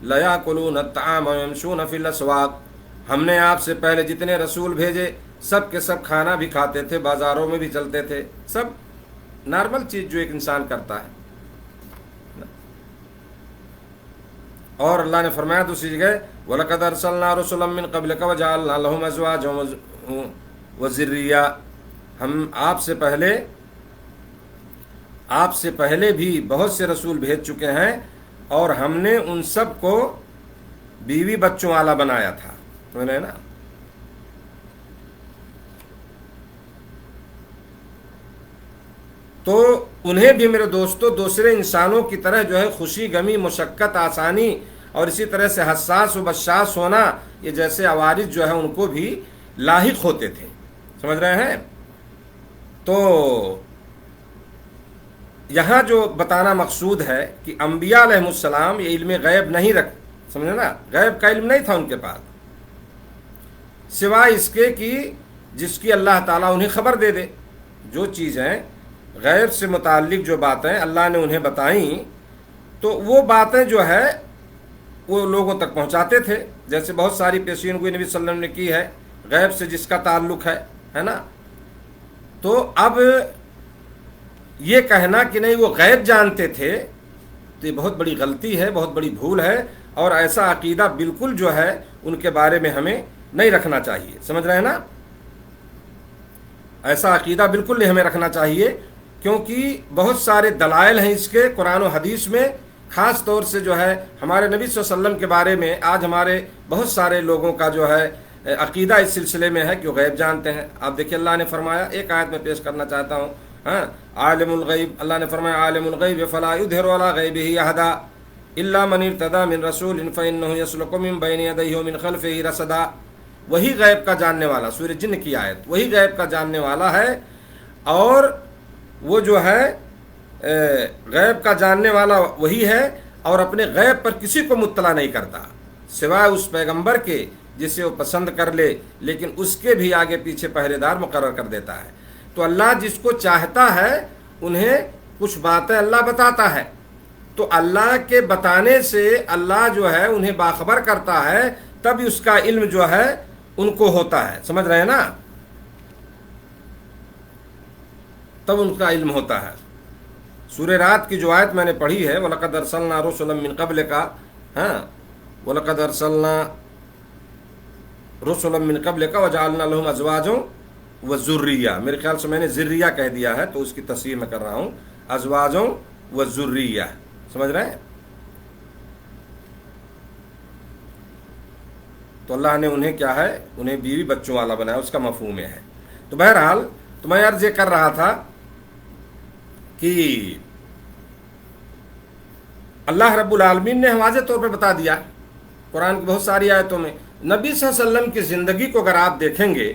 لَيَأْكُلُونَ الطَّعَامَ وَيَمْشُونَ فِي الْأَسْوَاقِ. ہم نے آپ سے پہلے جتنے رسول بھیجے سب کے سب کھانا بھی کھاتے تھے, بازاروں میں بھی چلتے تھے, سب نارمل چیز جو ایک انسان کرتا ہے. اور اللہ نے فرمایا دوسری جگہ وَلَقَدْ أَرْسَلْنَا رُسُلًا مِّن قَبْلِكَ وَجَعَلْنَا لَهُمْ أَزْوَاجًا وَذُرِّيَّةً. ہم آپ سے پہلے بھی بہت سے رسول بھیج چکے ہیں اور ہم نے ان سب کو بیوی بچوں والا بنایا تھا, نا. تو انہیں بھی میرے دوستو دوسرے انسانوں کی طرح جو ہے خوشی غمی مشقت آسانی اور اسی طرح سے حساس و بشاس ہونا یہ جیسے عوارض جو ہے ان کو بھی لاحق ہوتے تھے. سمجھ رہے ہیں؟ تو یہاں جو بتانا مقصود ہے کہ انبیاء علیہ السلام یہ علم غیب نہیں سمجھے نا، غیب کا علم نہیں تھا ان کے پاس سوائے اس کے کہ جس کی اللہ تعالیٰ انہیں خبر دے دے. جو چیزیں غیب سے متعلق جو باتیں اللہ نے انہیں بتائیں تو وہ باتیں جو ہے وہ لوگوں تک پہنچاتے تھے. جیسے بہت ساری پیشین گوئی نبی صلی اللہ علیہ وسلم نے کی ہے غیب سے جس کا تعلق ہے نا. تو اب یہ کہنا کہ نہیں وہ غیب جانتے تھے تو یہ بہت بڑی غلطی ہے، بہت بڑی بھول ہے، اور ایسا عقیدہ بالکل جو ہے ان کے بارے میں ہمیں نہیں رکھنا چاہیے. سمجھ رہے ہیں نا؟ ایسا عقیدہ بالکل نہیں ہمیں رکھنا چاہیے، کیونکہ بہت سارے دلائل ہیں اس کے قرآن و حدیث میں. خاص طور سے جو ہے ہمارے نبی صلی اللہ علیہ وسلم کے بارے میں آج ہمارے بہت سارے لوگوں کا جو ہے عقیدہ اس سلسلے میں ہے کہ وہ غیب جانتے ہیں. آپ دیکھیں اللہ نے فرمایا، ایک آیت میں پیش کرنا چاہتا ہوں، عالم الغیب، اللہ نے فرمایا عالم الغیب فلا یظہر علی غیبہ احدا الا من ارتضی من رسول فانہ یسلک من بین یدیہ ومن خلفہ رصدا. وہی غیب کا جاننے والا، سورہ جن کی آیت، وہی غیب کا جاننے والا ہے، اور وہ جو ہے غیب کا جاننے والا وہی ہے، اور اپنے غیب پر کسی کو مطلع نہیں کرتا سوائے اس پیغمبر کے جسے وہ پسند کر لے، لیکن اس کے بھی آگے پیچھے پہرے دار مقرر کر دیتا ہے. تو اللہ جس کو چاہتا ہے انہیں کچھ باتیں اللہ بتاتا ہے، تو اللہ کے بتانے سے اللہ جو ہے انہیں باخبر کرتا ہے، تب اس کا علم جو ہے ان کو ہوتا ہے. سمجھ رہے ہیں نا؟ تب ان کا علم ہوتا ہے. سورہ رات کی جو آیت میں نے پڑھی ہے وَلَقَدْ أَرْسَلْنَا رُسُلًا مِّن قَبْلِكَ، وَلَقَدْ أَرْسَلْنَا رُسُلًا مِّن قَبْلِكَ وَجَعَلْنَا لَهُمْ أَزْوَاجًا وَذُرِّيَّةً. میرے خیال سے میں نے ذریہ کہہ دیا ہے تو اس کی تصحیح میں کر رہا ہوں، ازواجوں وذریہ. سمجھ رہے ہیں؟ تو اللہ نے انہیں کیا ہے، انہیں بیوی بچوں والا بنایا، اس کا مفہوم ہے. تو بہرحال تو میں عرض یہ کر رہا تھا کہ اللہ رب العالمین نے واضح طور پہ بتا دیا قرآن کی بہت ساری آیتوں میں. نبی صلی اللہ علیہ وسلم کی زندگی کو اگر آپ دیکھیں گے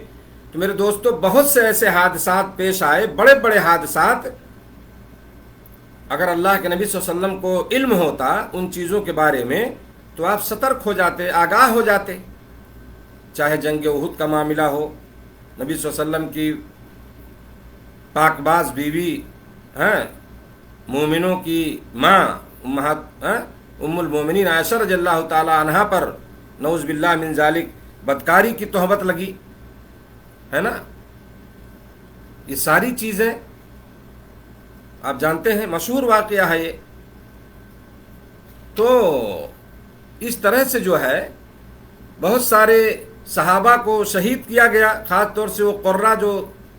تو میرے دوستو بہت سے ایسے حادثات پیش آئے، بڑے بڑے حادثات. اگر اللہ کے نبی صلی اللہ علیہ وسلم کو علم ہوتا ان چیزوں کے بارے میں تو آپ سترک ہو جاتے، آگاہ ہو جاتے. چاہے جنگ احد کا معاملہ ہو، نبی صلی اللہ علیہ وسلم کی پاک باز بیوی مومنوں کی ماں ام المومنین عائشہ رضی اللہ تعالی عنہا پر نعوذ باللہ من ذالک بدکاری کی تہمت لگی ہے نا. یہ ساری چیزیں آپ جانتے ہیں، مشہور واقعہ ہے یہ. تو اس طرح سے جو ہے بہت سارے صحابہ کو شہید کیا گیا، خاص طور سے وہ قرہ جو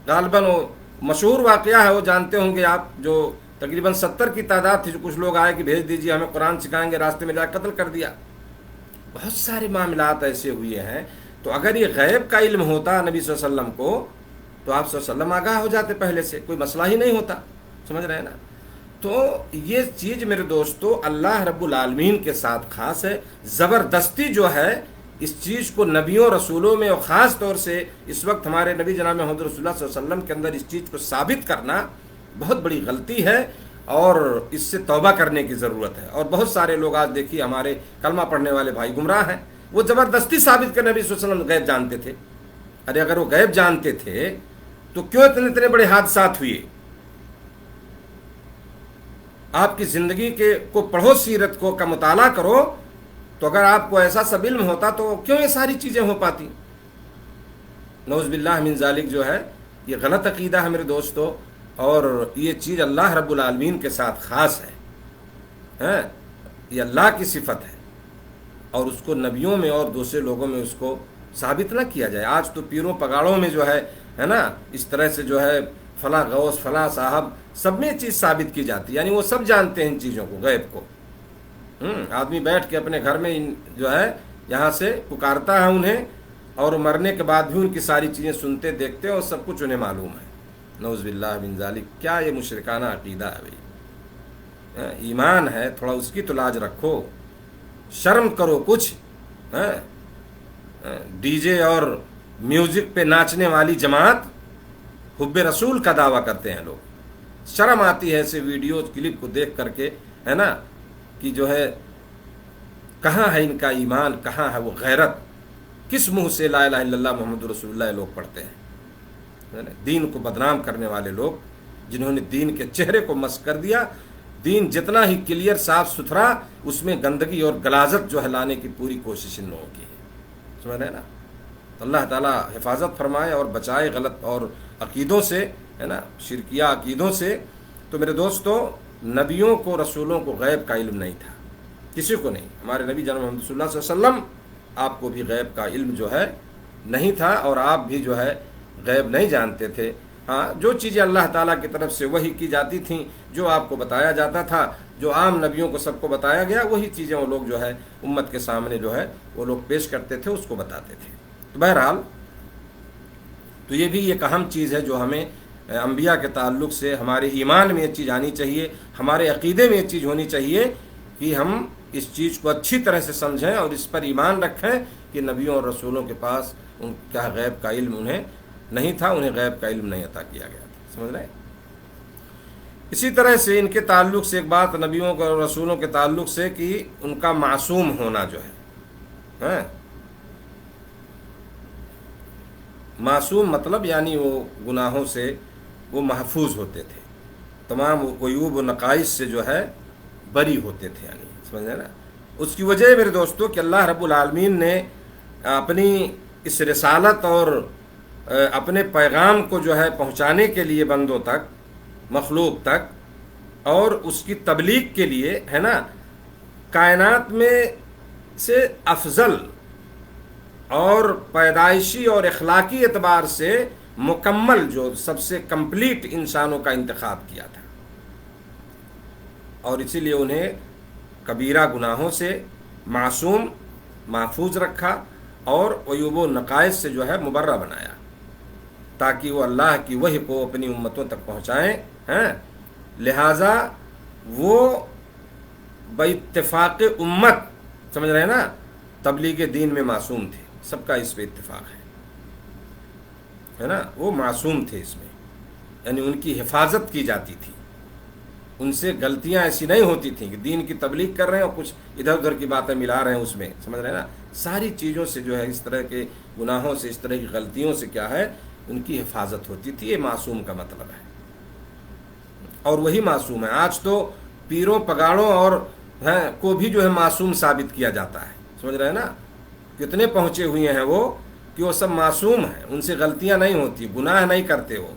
غالباً وہ مشہور واقعہ ہے، وہ جانتے ہوں گے آپ، جو تقریباً 70 کی تعداد تھی. جو کچھ لوگ آئے کہ بھیج دیجیے ہمیں قرآن سکھائیں گے، راستے میں جا قتل کر دیا. بہت سارے معاملات ایسے ہوئے ہیں. تو اگر یہ غیب کا علم ہوتا نبی صلی اللہ علیہ وسلم کو تو آپ صلی اللہ علیہ وسلم آگاہ ہو جاتے، پہلے سے کوئی مسئلہ ہی نہیں ہوتا. سمجھ رہے ہیں نا؟ تو یہ چیز میرے دوستو اللہ رب العالمین کے ساتھ خاص ہے. زبردستی جو ہے اس چیز کو نبیوں رسولوں میں، اور خاص طور سے اس وقت ہمارے نبی جناب محمد رسول اللہ صلی اللہ علیہ وسلم کے اندر اس چیز کو ثابت کرنا بہت بڑی غلطی ہے، اور اس سے توبہ کرنے کی ضرورت ہے. اور بہت سارے لوگ آج دیکھیے ہمارے کلمہ پڑھنے والے بھائی گمراہ ہیں، وہ زبردستی ثابت کر نبی صلی اللہ علیہ وسلم غیب جانتے تھے. ارے اگر وہ غیب جانتے تھے تو کیوں اتنے بڑے حادثات ہوئے؟ آپ کی زندگی کو پڑھو، سیرت کا مطالعہ کرو، تو اگر آپ کو ایسا سب علم ہوتا تو کیوں یہ ساری چیزیں ہو پاتی؟ نعوذ باللہ من ذالک جو ہے یہ غلط عقیدہ ہے میرے دوستو، اور یہ چیز اللہ رب العالمین کے ساتھ خاص ہے. یہ اللہ کی صفت ہے، اور اس کو نبیوں میں اور دوسرے لوگوں میں اس کو ثابت نہ کیا جائے. آج تو پیروں پگاڑوں میں جو ہے نا اس طرح سے جو ہے فلاں غوث فلاں صاحب سب میں چیز ثابت کی جاتی ہے، یعنی وہ سب جانتے ہیں ان چیزوں کو، غیب کو. آدمی بیٹھ کے اپنے گھر میں جو ہے یہاں سے پکارتا ہے انہیں، اور مرنے کے بعد بھی ان کی ساری چیزیں سنتے دیکھتے اور سب کچھ انہیں معلوم ہے. نعوذ باللہ من ذالک. کیا یہ مشرکانہ عقیدہ ہے بھائی؟ ایمان ہے، تھوڑا اس کی تو لاج رکھو، شرم کرو کچھ. ڈی جے اور میوزک پہ ناچنے والی جماعت حب رسول کا دعویٰ کرتے ہیں لوگ. شرم آتی ہے ایسے ویڈیوز کلپ کو دیکھ کر کے، ہے نا، کہ جو ہے کہاں ہے ان کا ایمان، کہاں ہے وہ غیرت؟ کس منہ سے لا الہ الا اللہ محمد رسول اللہ لوگ پڑھتے ہیں؟ دین کو بدنام کرنے والے لوگ، جنہوں نے دین کے چہرے کو مسخ کر دیا. دین جتنا ہی کلیئر صاف ستھرا، اس میں گندگی اور غلاظت جو ہے لانے کی پوری کوشش ان لوگوں کی ہے. سمجھ رہے ہیں نا؟ تو اللہ تعالیٰ حفاظت فرمائے اور بچائے غلط اور عقیدوں سے، ہے نا، شرکیہ عقیدوں سے. تو میرے دوستو، نبیوں کو، رسولوں کو غیب کا علم نہیں تھا، کسی کو نہیں. ہمارے نبی جناب محمد صلی اللہ علیہ وسلم، آپ کو بھی غیب کا علم جو ہے نہیں تھا، اور آپ بھی جو ہے غیب نہیں جانتے تھے. ہاں، جو چیزیں اللہ تعالیٰ کی طرف سے وحی کی جاتی تھیں، جو آپ کو بتایا جاتا تھا، جو عام نبیوں کو سب کو بتایا گیا، وہی چیزیں وہ لوگ جو ہے امت کے سامنے جو ہے وہ لوگ پیش کرتے تھے، اس کو بتاتے تھے. تو بہرحال، تو یہ بھی ایک اہم چیز ہے جو ہمیں انبیاء کے تعلق سے ہمارے ایمان میں یہ چیز آنی چاہیے، ہمارے عقیدے میں یہ چیز ہونی چاہیے کہ ہم اس چیز کو اچھی طرح سے سمجھیں اور اس پر ایمان رکھیں کہ نبیوں اور رسولوں کے پاس ان کا غیب کا علم انہیں نہیں تھا، انہیں غیب کا علم نہیں عطا کیا گیا تھا. سمجھ رہے ہیں؟ اسی طرح سے ان کے تعلق سے ایک بات نبیوں اور رسولوں کے تعلق سے کہ ان کا معصوم ہونا جو ہے، معصوم مطلب یعنی وہ گناہوں سے وہ محفوظ ہوتے تھے، تمام عیوب و نقائص سے جو ہے بری ہوتے تھے. یعنی سمجھ رہے نا؟ اس کی وجہ میرے دوستوں کہ اللہ رب العالمین نے اپنی اس رسالت اور اپنے پیغام کو جو ہے پہنچانے کے لیے بندوں تک، مخلوق تک، اور اس کی تبلیغ کے لیے، ہے نا، کائنات میں سے افضل اور پیدائشی اور اخلاقی اعتبار سے مکمل، جو سب سے کمپلیٹ انسانوں کا انتخاب کیا تھا. اور اسی لیے انہیں کبیرہ گناہوں سے معصوم، محفوظ رکھا اور عیوب و نقائص سے جو ہے مبرہ بنایا، تاکہ وہ اللہ کی وحی کو اپنی امتوں تک پہنچائیں. لہٰذا وہ باتفاق امت، سمجھ رہے ہیں نا، تبلیغ دین میں معصوم تھے، سب کا اس پہ اتفاق ہے نا. وہ معصوم تھے اس میں، یعنی ان کی حفاظت کی جاتی تھی، ان سے غلطیاں ایسی نہیں ہوتی تھیں کہ دین کی تبلیغ کر رہے ہیں اور کچھ ادھر ادھر کی باتیں ملا رہے ہیں اس میں. سمجھ رہے ہیں نا؟ ساری چیزوں سے جو ہے، اس طرح کے گناہوں سے، اس طرح کی غلطیوں سے کیا ہے، ان کی حفاظت ہوتی تھی. یہ معصوم کا مطلب ہے، اور وہی معصوم ہے. آج تو پیروں، پگاڑوں اور کو بھی جو ہے معصوم ثابت کیا جاتا ہے. سمجھ رہے ہیں نا؟ کتنے پہنچے ہوئے ہیں وہ کہ وہ سب معصوم ہیں، ان سے غلطیاں نہیں ہوتی، گناہ نہیں کرتے وہ،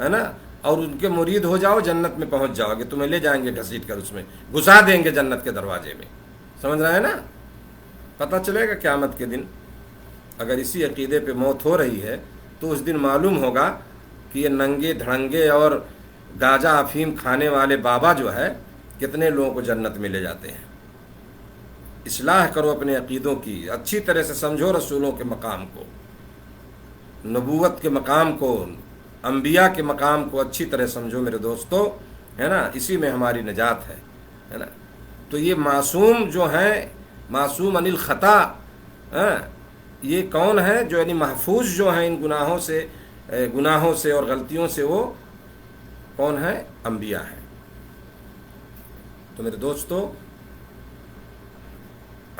ہے نا. اور ان کے مرید ہو جاؤ، جنت میں پہنچ جاؤ گے، تمہیں لے جائیں گے گھسیٹ کر، اس میں گھسا دیں گے جنت کے دروازے میں. سمجھ رہے ہیں نا؟ پتہ چلے گا قیامت کے دن اگر اسی عقیدے پہ موت ہو رہی ہے تو اس دن معلوم ہوگا کہ یہ ننگے دھڑنگے اور گاجا افیم کھانے والے بابا جو ہے کتنے لوگوں کو جنت میں لے جاتے ہیں. اصلاح کرو اپنے عقیدوں کی، اچھی طرح سے سمجھو رسولوں کے مقام کو، نبوت کے مقام کو، انبیاء کے مقام کو اچھی طرح سمجھو میرے دوستو، ہے نا. اسی میں ہماری نجات ہے نا. تو یہ معصوم جو ہیں، معصوم عن الخطا، یہ کون ہے؟ جو یعنی محفوظ جو ہیں ان گناہوں سے اور غلطیوں سے، وہ کون ہے؟ انبیاء ہیں. تو میرے دوستو،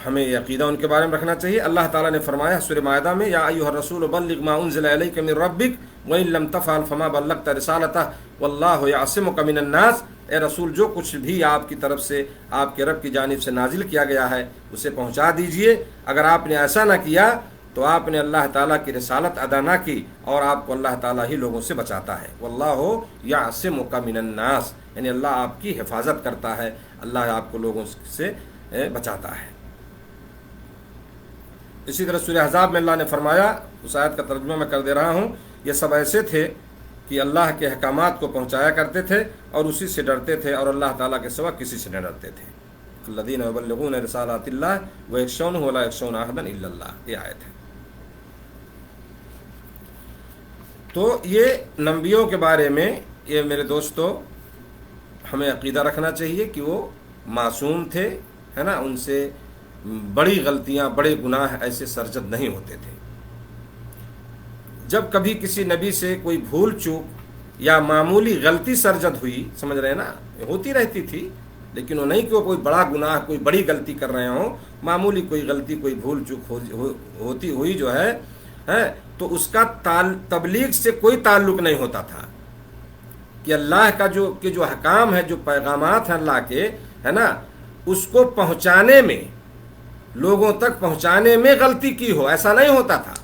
ہمیں یہ عقیدہ ان کے بارے میں رکھنا چاہیے. اللہ تعالیٰ نے فرمایا سورہ مائدہ میں، یا ایھا الرسول بلغ ما انزل الیک من ربک وان لم تفعل فما بلغت رسالتہ واللہ یعصمک من الناس. اے رسول، جو کچھ بھی آپ کی طرف سے، آپ کے رب کی جانب سے نازل کیا گیا ہے اسے پہنچا دیجئے. اگر آپ نے ایسا نہ کیا تو آپ نے اللہ تعالیٰ کی رسالت ادا نہ کی، اور آپ کو اللہ تعالیٰ ہی لوگوں سے بچاتا ہے. واللہ یعصمک من الناس، یعنی اللہ آپ کی حفاظت کرتا ہے، اللہ آپ کو لوگوں سے بچاتا ہے. اسی طرح سورہ احزاب میں اللہ نے فرمایا، اس آیت کا ترجمہ میں کر دے رہا ہوں، یہ سب ایسے تھے کہ اللہ کے احکامات کو پہنچایا کرتے تھے اور اسی سے ڈرتے تھے، اور اللہ تعالیٰ کے سوا کسی سے نہ ڈرتے تھے. الذین یبلغون رسالات اللہ ویخشونہ ولا یخشون احدا الا اللہ، یہ آیت ہے. تو یہ نبیوں کے بارے میں یہ میرے دوستو ہمیں عقیدہ رکھنا چاہیے کہ وہ معصوم تھے، ہے نا، ان سے بڑی غلطیاں، بڑے گناہ ایسے سرزد نہیں ہوتے تھے۔ جب کبھی کسی نبی سے کوئی بھول چوک یا معمولی غلطی سرزد ہوئی، سمجھ رہے ہیں نا، ہوتی رہتی تھی، لیکن وہ نہیں کہ وہ کوئی بڑا گناہ، کوئی بڑی غلطی کر رہے ہوں، معمولی کوئی غلطی، کوئی بھول چوک ہوتی ہوئی جو ہے تو اس کا تبلیغ سے کوئی تعلق نہیں ہوتا تھا کہ اللہ کا جو حکام ہے، جو پیغامات ہیں اللہ کے، ہے نا، اس کو پہنچانے میں، لوگوں تک پہنچانے میں غلطی کی ہو، ایسا نہیں ہوتا تھا۔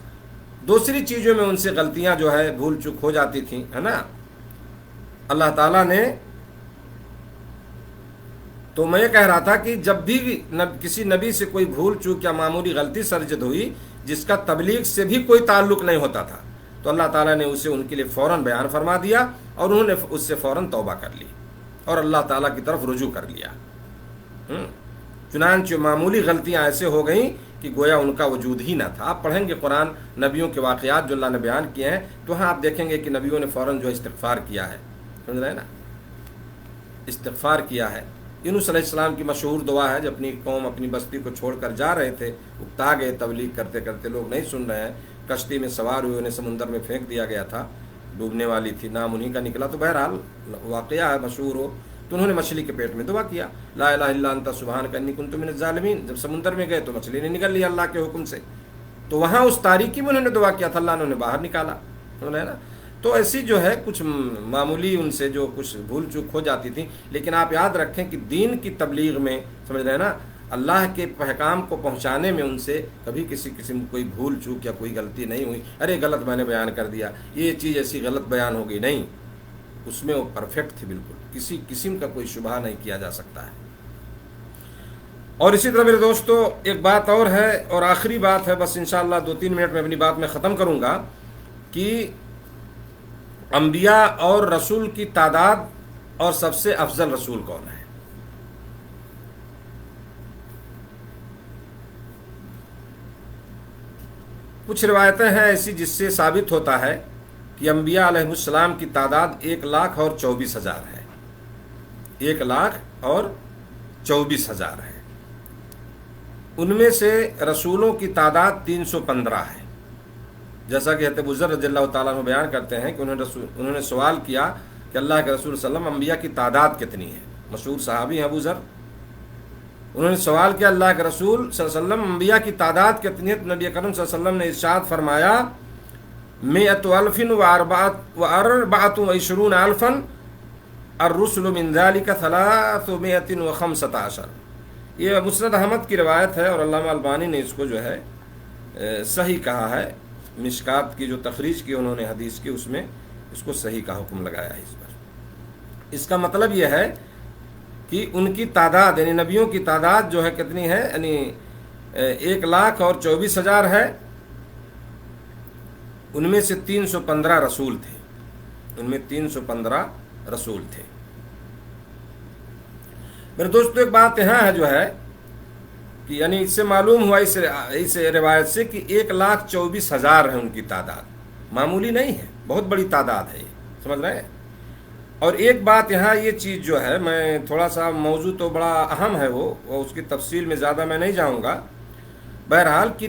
دوسری چیزوں میں ان سے غلطیاں جو ہے بھول چوک ہو جاتی تھیں، ہے نا۔ اللہ تعالیٰ نے، تو میں یہ کہہ رہا تھا کہ جب بھی کسی نبی سے کوئی بھول چوک یا معمولی غلطی سرزد ہوئی جس کا تبلیغ سے بھی کوئی تعلق نہیں ہوتا تھا، تو اللہ تعالیٰ نے اسے ان کے لیے فوراً بیان فرما دیا اور انہوں نے اس سے فوراً توبہ کر لی اور اللہ تعالیٰ کی طرف رجوع کر لیا۔ چنانچہ معمولی غلطیاں ایسے ہو گئیں کہ گویا ان کا وجود ہی نہ تھا۔ آپ پڑھیں گے قرآن، نبیوں کے واقعات جو اللہ نے بیان کیے ہیں، تو وہاں آپ دیکھیں گے کہ نبیوں نے فوراً جو استغفار کیا ہے، سمجھ رہے ہیں نا، استغفار کیا ہے۔ یونس علیہ السلام کی مشہور دعا ہے، جب اپنی قوم، اپنی بستی کو چھوڑ کر جا رہے تھے، اکتا گئے تبلیغ کرتے کرتے، لوگ نہیں سن رہے ہیں، کشتی میں سوار ہوئے، انہیں سمندر میں پھینک دیا گیا تھا، ڈوبنے والی تھی، نام انہی کا نکلا، تو بہرحال واقعہ ہے مشہور ہو، تو انہوں نے مچھلی کے پیٹ میں دعا کیا، لا الہ الا انت سبحانک انی کنت من الظالمین۔ جب سمندر میں گئے تو مچھلی نے نکل لیا اللہ کے حکم سے، تو وہاں اس تاریکی میں انہوں نے دعا کیا تھا، اللہ نے انہیں باہر نکالا، سمجھ رہے نا۔ تو ایسی جو ہے کچھ معمولی ان سے جو کچھ بھول چوک ہو جاتی تھی، لیکن آپ یاد رکھیں کہ دین کی تبلیغ میں، سمجھ رہے ہیں نا، اللہ کے پیغام کو پہنچانے میں ان سے کبھی کسی قسم کوئی بھول چوک یا کوئی غلطی نہیں ہوئی، ارے غلط میں نے بیان کر دیا، یہ چیز ایسی غلط بیان ہو گئی، نہیں، اس میں وہ پرفیکٹ تھی، بالکل کسی قسم کا کوئی شبہ نہیں کیا جا سکتا ہے۔ اور اسی طرح میرے دوستو ایک بات اور ہے، اور آخری بات ہے، بس انشاءاللہ 2-3 منٹ میں اپنی بات میں ختم کروں گا، کہ انبیاء اور رسول کی تعداد اور سب سے افضل رسول کون ہے؟ کچھ روایتیں ہیں ایسی جس سے ثابت ہوتا ہے کہ انبیاء علیہ السلام کی تعداد 1,24,000 ہے، 1,24,000 ہے۔ ان میں سے رسولوں کی تعداد 315 ہے، جیسا کہ حضرت ابو ذر رضی اللہ تعالیٰ عنہ بیان کرتے ہیں کہ انہوں نے سوال کیا کہ اللہ کے رسول صلی اللہ علیہ وسلم انبیاء کی تعداد کتنی ہے؟ مشہور صحابی ہیں ابو ذر، انہوں نے سوال کیا اللہ کے رسول صلی اللہ علیہ وسلم انبیاء کی تعداد کتنی ہے؟ تو نبی کریم صلی اللہ علیہ وسلم نے ارشاد فرمایا 100,024,000 الرسل من ذلك 315۔ یہ مسند احمد کی روایت ہے، اور علامہ البانی نے اس کو جو ہے صحیح کہا ہے، مشکات کی جو تخریج کی انہوں نے حدیث کی، اس میں اس کو صحیح کا حکم لگایا ہے اس پر۔ اس کا مطلب یہ ہے کہ ان کی تعداد، یعنی نبیوں کی تعداد جو ہے کتنی ہے، یعنی 1,24,000 ہے، ان میں سے 315 رسول تھے، ان میں 315 رسول تھے۔ میرے دوستو ایک بات یہاں ہے جو ہے کہ یعنی اس سے معلوم ہوا اس روایت سے کہ 1,24,000 ہے ان کی تعداد، معمولی نہیں ہے، بہت بڑی تعداد ہے، سمجھ رہے ہیں۔ اور ایک بات یہاں یہ چیز جو ہے، میں تھوڑا سا موضوع تو بڑا اہم ہے وہ اس کی تفصیل میں زیادہ میں نہیں جاؤں گا، بہرحال کہ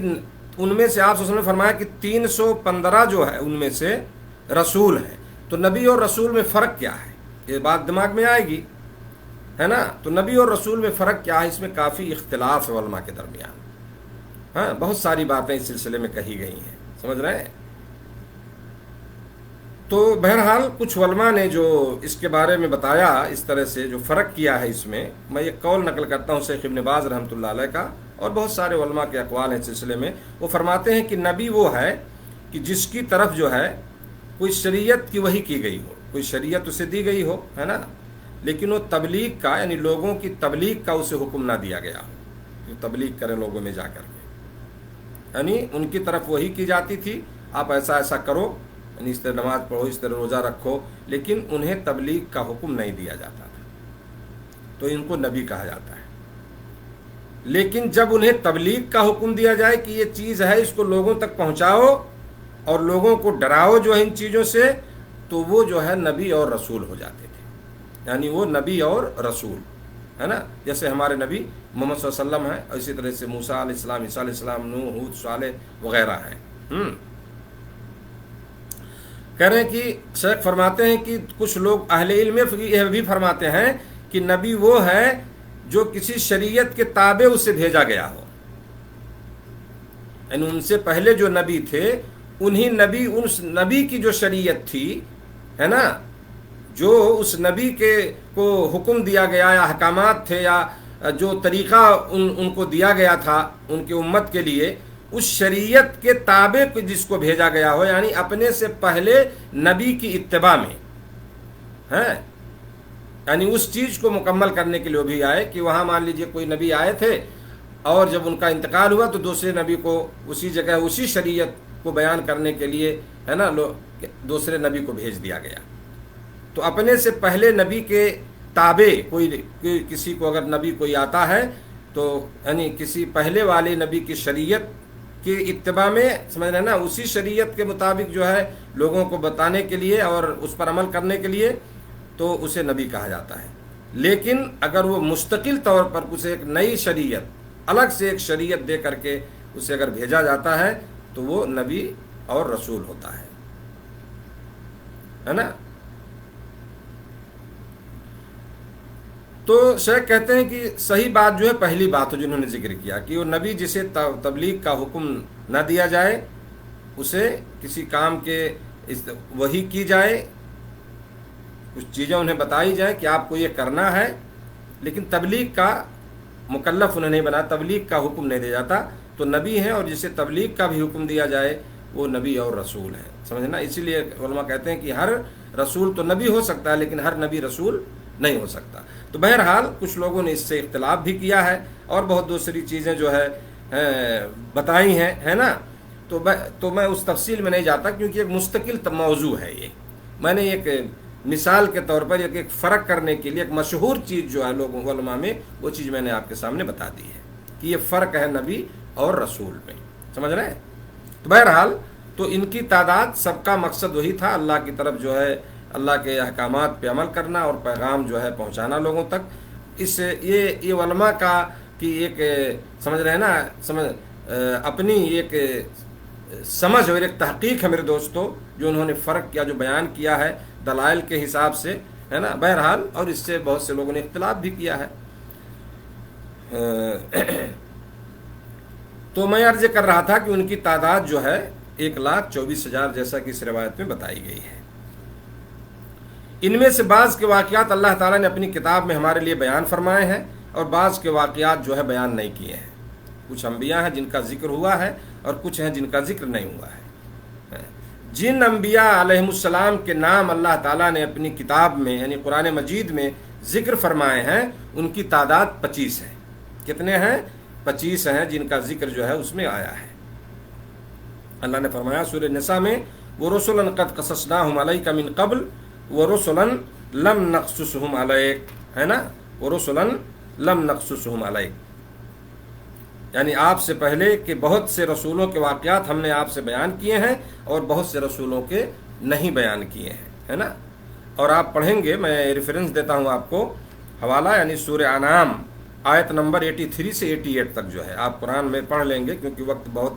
ان میں سے آپ صلی اللہ علیہ وسلم نے فرمایا کہ 315 جو ہے ان میں سے رسول ہیں، تو نبی اور رسول میں فرق کیا ہے؟ یہ بات دماغ میں آئے گی، ہے نا۔ تو نبی اور رسول میں فرق کیا ہے؟ اس میں کافی اختلاف ہے علماء کے درمیان، ہاں، بہت ساری باتیں اس سلسلے میں کہی گئی ہیں، سمجھ رہے ہیں۔ تو بہرحال کچھ علماء نے جو اس کے بارے میں بتایا، اس طرح سے جو فرق کیا ہے اس میں ایک قول نقل کرتا ہوں شیخ ابن باز رحمۃ اللہ علیہ کا، اور بہت سارے علماء کے اقوال ہیں اس سلسلے میں۔ وہ فرماتے ہیں کہ نبی وہ ہے کہ جس کی طرف جو ہے کوئی شریعت کی وحی کی گئی ہو، کوئی شریعت اسے دی گئی ہو، ہے نا، لیکن وہ تبلیغ کا، یعنی لوگوں کی تبلیغ کا اسے حکم نہ دیا گیا ہو، جو تبلیغ کرے لوگوں میں جا کر کے، یعنی ان کی طرف وحی کی جاتی تھی، آپ ایسا ایسا کرو، یعنی اس طرح نماز پڑھو، اس طرح روزہ رکھو، لیکن انہیں تبلیغ کا حکم نہیں دیا جاتا تھا، تو ان کو نبی کہا جاتا ہے۔ لیکن جب انہیں تبلیغ کا حکم دیا جائے کہ یہ چیز ہے، اس کو لوگوں تک پہنچاؤ، اور لوگوں کو ڈراؤ جو ہے ان چیزوں سے، تو وہ جو ہے نبی اور رسول ہو جاتے تھے، یعنی وہ نبی اور رسول ہے نا، جیسے ہمارے نبی محمد صلی اللہ علیہ وسلم ہیں، اور اسی طرح سے موسیٰ علیہ السلام، عیسیٰ علیہ السلام، نوح، ہود، صالح وغیرہ ہیں۔ کہہ رہے ہیں کہ شیخ فرماتے ہیں کہ کچھ لوگ اہل علم یہ بھی فرماتے ہیں کہ نبی وہ ہے جو کسی شریعت کے تابع اسے بھیجا گیا ہو، یعنی ان سے پہلے جو نبی تھے اس نبی کی جو شریعت تھی ہے نا، جو اس نبی کو حکم دیا گیا یا احکامات تھے یا جو طریقہ ان کو دیا گیا تھا ان کے امت کے لیے، اس شریعت کے تابع جس کو بھیجا گیا ہو، یعنی اپنے سے پہلے نبی کی اتباع میں ہے، یعنی اس چیز کو مکمل کرنے کے لیے بھی آئے کہ وہاں مان لیجئے کوئی نبی آئے تھے اور جب ان کا انتقال ہوا تو دوسرے نبی کو اسی جگہ اسی شریعت کو بیان کرنے کے لیے ہے نا دوسرے نبی کو بھیج دیا گیا۔ تو اپنے سے پہلے نبی کے تابع کوئی کسی کو اگر نبی کوئی آتا ہے تو یعنی کسی پہلے والے نبی کی شریعت کی اتباع میں، سمجھ رہے ہیں نا، اسی شریعت کے مطابق جو ہے لوگوں کو بتانے کے لیے اور اس پر عمل کرنے کے لیے، تو اسے نبی کہا جاتا ہے۔ لیکن اگر وہ مستقل طور پر اسے ایک نئی شریعت، الگ سے ایک شریعت دے کر کے اسے اگر بھیجا جاتا ہے تو وہ نبی اور رسول ہوتا ہے نا۔ تو شیخ کہتے ہیں کہ صحیح بات جو ہے پہلی بات جو انہوں نے ذکر کیا کہ وہ نبی جسے تبلیغ کا حکم نہ دیا جائے، اسے کسی کام کے وحی کی جائے، کچھ چیزیں انہیں بتائی جائیں کہ آپ کو یہ کرنا ہے، لیکن تبلیغ کا مکلف انہیں نہیں بنا، تبلیغ کا حکم نہیں دیا جاتا، تو نبی ہیں، اور جسے تبلیغ کا بھی حکم دیا جائے وہ نبی اور رسول ہے، سمجھنا۔ اسی لیے علماء کہتے ہیں کہ ہر رسول تو نبی ہو سکتا ہے لیکن ہر نبی رسول نہیں ہو سکتا۔ تو بہرحال کچھ لوگوں نے اس سے اختلاف بھی کیا ہے اور بہت دوسری چیزیں جو ہے بتائی ہیں، ہے نا۔ تو میں اس تفصیل میں نہیں جاتا کیونکہ ایک مستقل موضوع ہے یہ۔ میں نے ایک مثال کے طور پر ایک فرق کرنے کے لیے ایک مشہور چیز جو ہے لوگوں علماء میں، وہ چیز میں نے آپ کے سامنے بتا دی ہے کہ یہ فرق ہے نبی اور رسول میں، سمجھ رہے ہیں۔ تو بہرحال تو ان کی تعداد، سب کا مقصد وہی تھا، اللہ کی طرف جو ہے اللہ کے احکامات پہ عمل کرنا اور پیغام جو ہے پہنچانا لوگوں تک۔ یہ علماء کا کہ ایک سمجھ رہے ہیں نا، اپنی ایک سمجھ اور ایک تحقیق ہے میرے دوستو، جو انہوں نے فرق کیا، جو بیان کیا ہے دلائل کے حساب سے، ہے نا۔ بہرحال اور اس سے بہت سے لوگوں نے اختلاف بھی کیا ہے۔ تو میں عرض کر رہا تھا کہ ان کی تعداد جو ہے 1,24,000 جیسا کہ اس روایت میں بتائی گئی ہے۔ ان میں سے بعض کے واقعات اللہ تعالیٰ نے اپنی کتاب میں ہمارے لیے بیان فرمائے ہیں اور بعض کے واقعات جو ہے بیان نہیں کیے ہیں۔ کچھ انبیاء ہیں جن کا ذکر ہوا ہے اور کچھ ہیں جن کا ذکر نہیں ہوا ہے۔ جن انبیاء علیہم السلام کے نام اللہ تعالیٰ نے اپنی کتاب میں یعنی قرآن مجید میں ذکر فرمائے ہیں، ان کی تعداد 25 ہے۔ کتنے ہیں؟ 25 ہیں جن کا ذکر جو ہے اس میں آیا ہے۔ اللہ نے فرمایا سورہ نساء میں، وَرُسُلًا قَدْ قَصَصْنَاهُمْ عَلَيْكَ مِن قَبْلُ وَرُسُلًا لَمْ نَقْصُصْهُمْ عَلَيْكَ، ہے نا، وَرُسُلًا لَمْ نَقْصُصْهُمْ عَلَيْكَ، یعنی آپ سے پہلے کہ بہت سے رسولوں کے واقعات ہم نے آپ سے بیان کیے ہیں اور بہت سے رسولوں کے نہیں بیان کیے ہیں، ہے نا۔ اور آپ پڑھیں گے، میں ریفرنس دیتا ہوں آپ کو حوالہ، یعنی سورہ انعام آیت نمبر 83 سے 88 تک جو ہے آپ قرآن میں پڑھ لیں گے کیونکہ وقت بہت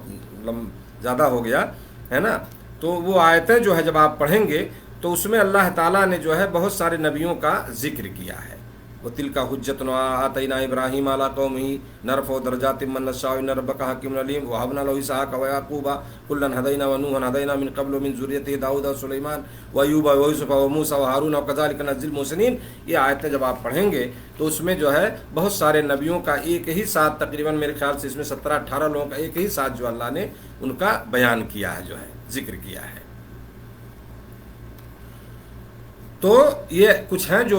زیادہ ہو گیا ہے نا۔ تو وہ آیتیں جو ہے جب آپ پڑھیں گے تو اس میں اللہ تعالیٰ نے جو ہے بہت سارے نبیوں کا ذکر کیا ہے۔ وَتِلْكَ حُجَّتُنَا آتَيْنَا إِبْرَاهِيمَ عَلَىٰ قَوْمِهِ نَرْفَعُ دَرَجَاتٍ مَّن نَّشَاءُ إِنَّ رَبَّكَ حَكِيمٌ عَلِيمٌ وَوَهَبْنَا لَهُ إِسْحَاقَ وَيَعْقُوبَ كُلًّا هَدَيْنَا وَنُوحًا هَدَيْنَا مِن قَبْلُ وَمِن ذُرِّيَّتِهِ داؤد وسليمان وأيوب ويوسف وموسى وهارون وكذلك نجزي المحسنين۔ یہ آیتیں جب آپ پڑھیں گے تو اس میں جو ہے بہت سارے نبیوں کا ایک ہی ساتھ، تقریباً میرے خیال سے اس میں 17-18 لوگوں کا ایک ہی ساتھ جو اللہ نے ان کا بیان کیا ہے، جو ہے ذکر کیا ہے۔ تو یہ کچھ ہیں جو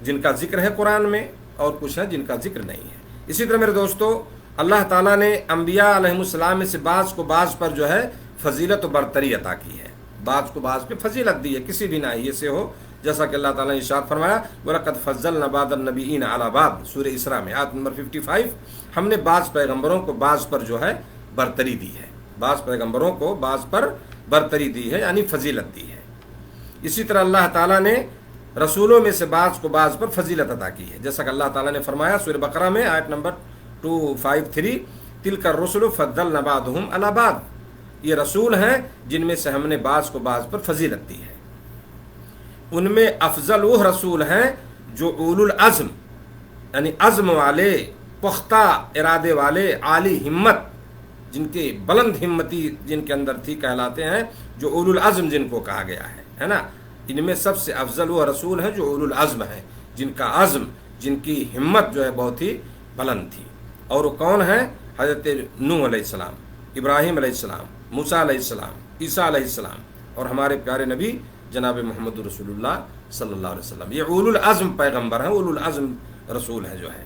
جن کا ذکر ہے قرآن میں اور کچھ ہیں جن کا ذکر نہیں ہے۔ اسی طرح میرے دوستو اللہ تعالیٰ نے انبیاء علیہم السلام میں سے بعض کو بعض پر جو ہے فضیلت و برتری عطا کی ہے، بعض کو بعض پہ فضیلت دی ہے، کسی بھی ناحیے سے ہو، جیسا کہ اللہ تعالیٰ نے ارشاد فرمایا وَلَقَدْ فَضَّلْنَا بَعْضَ النَّبِيِّينَ عَلَىٰ بَعْضٍ، سورہ اسراء میں آیت نمبر 55، ہم نے بعض پیغمبروں کو بعض پر جو ہے برتری دی ہے، بعض پیغمبروں کو بعض پر برتری دی ہے، یعنی فضیلت دی ہے۔ اسی طرح اللہ تعالیٰ نے رسولوں میں سے بعض کو بعض پر فضیلت عطا کی ہے، جیسا کہ اللہ تعالیٰ نے فرمایا سورہ بقرہ میں آیت نمبر 253، تلک الرسل فضلنا بعضهم علی بعض، یہ رسول ہیں جن میں سے ہم نے بعض کو بعض پر فضیلت دی ہے۔ ان میں افضل وہ رسول ہیں جو اولو العزم، یعنی عزم والے، پختہ ارادے والے، عالی ہمت، جن کے بلند ہمتی جن کے اندر تھی کہلاتے ہیں، جو اولو العزم جن کو کہا گیا ہے نا۔ ان میں سب سے افضل وہ رسول ہیں جو اولو العزم ہیں، جن کا عزم، جن کی ہمت جو ہے بہت ہی بلند تھی۔ اور وہ کون ہیں؟ حضرت نوح علیہ السلام، ابراہیم علیہ السلام، موسیٰ علیہ السلام، عیسیٰ علیہ السلام، اور ہمارے پیارے نبی جناب محمد رسول اللہ صلی اللہ علیہ وسلم۔ یہ اولو العزم پیغمبر ہیں، اولو العزم رسول ہیں جو ہے۔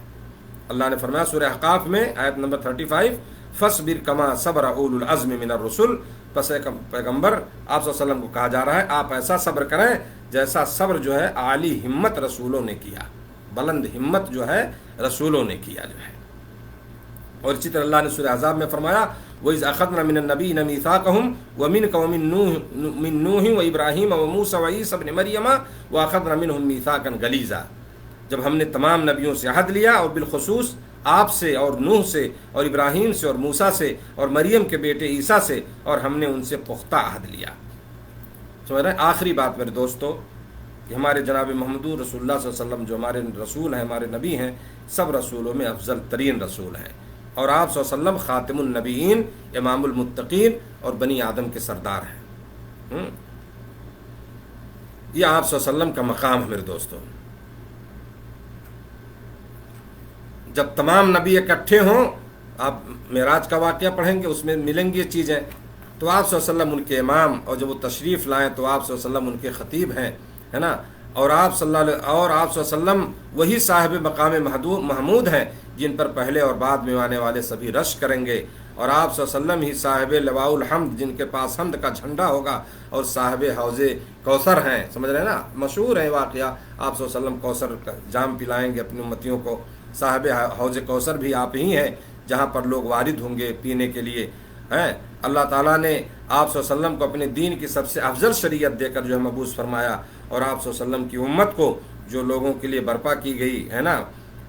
اللہ نے فرمایا سورہ احقاف میں آیت نمبر 35، فَاصْبِرْ كَمَا صَبَرَ أُولُو الْعَزْمِ مِنَ الرُّسُلِ، پس پیغمبر آپ صلی اللہ علیہ وسلم کو کہا جا رہا ہے آپ ایسا صبر کریں جیسا صبر جو ہے عالی ہمت رسولوں نے کیا، بلند ہمت جو ہے رسولوں نے کیا جو ہے۔ اور اسی طرح اللہ نے سورہ احزاب میں فرمایا وَإِذْ أَخَذْنَا مِنَ النَّبِيِّينَ مِيثَاقَهُمْ وَمِنْكَ وَمِن نُوحٍ وَإِبْرَاهِيمَ وَمُوسَىٰ وَعِيسَىٰ ابْنِ مَرْيَمَ وَأَخَذْنَا مِنْهُم مِيثَاقًا غَلِيظًا، جب ہم نے تمام نبیوں سے عہد لیا، اور بالخصوص آپ سے اور نوح سے اور ابراہیم سے اور موسیٰ سے اور مریم کے بیٹے عیسیٰ سے، اور ہم نے ان سے پختہ عہد لیا۔ سمجھ رہے ہیں؟ آخری بات میرے دوستو کہ ہمارے جناب محمد رسول اللہ صلی اللہ علیہ وسلم جو ہمارے رسول ہیں، ہمارے نبی ہیں، سب رسولوں میں افضل ترین رسول ہیں، اور آپ صلی اللہ علیہ وسلم خاتم النبیین، امام المتقین اور بنی آدم کے سردار ہیں۔ یہ آپ صلی اللہ علیہ وسلم کا مقام ہے میرے دوستو۔ جب تمام نبی اکٹھے ہوں، آپ معراج کا واقعہ پڑھیں گے، اس میں ملیں گی یہ چیزیں، تو آپ صلی اللہ علیہ وسلم ان کے امام، اور جب وہ تشریف لائیں تو آپ صلی اللہ علیہ وسلم ان کے خطیب ہیں، ہے نا۔ اور آپ صلی اللہ علیہ وسلم وہی صاحب مقام محمود ہیں جن پر پہلے اور بعد میں آنے والے سبھی رش کریں گے، اور آپ صلی اللہ علیہ وسلم ہی صاحب لواء الحمد، جن کے پاس حمد کا جھنڈا ہوگا، اور صاحب حوض کوثر ہیں۔ سمجھ رہے ہیں نا، مشہور ہے واقعہ، آپ صلی اللہ علیہ وسلم کوثر کا جام پلائیں گے اپنی امتیوں کو۔ صاحب حوض کوثر بھی آپ ہی ہیں جہاں پر لوگ وارد ہوں گے پینے کے لیے، ہیں۔ اللہ تعالیٰ نے آپ صلی اللہ علیہ وسلم کو اپنے دین کی سب سے افضل شریعت دے کر جو ہے مبعوث فرمایا، اور آپ صلی اللہ علیہ وسلم کی امت کو جو لوگوں کے لیے برپا کی گئی ہے نا،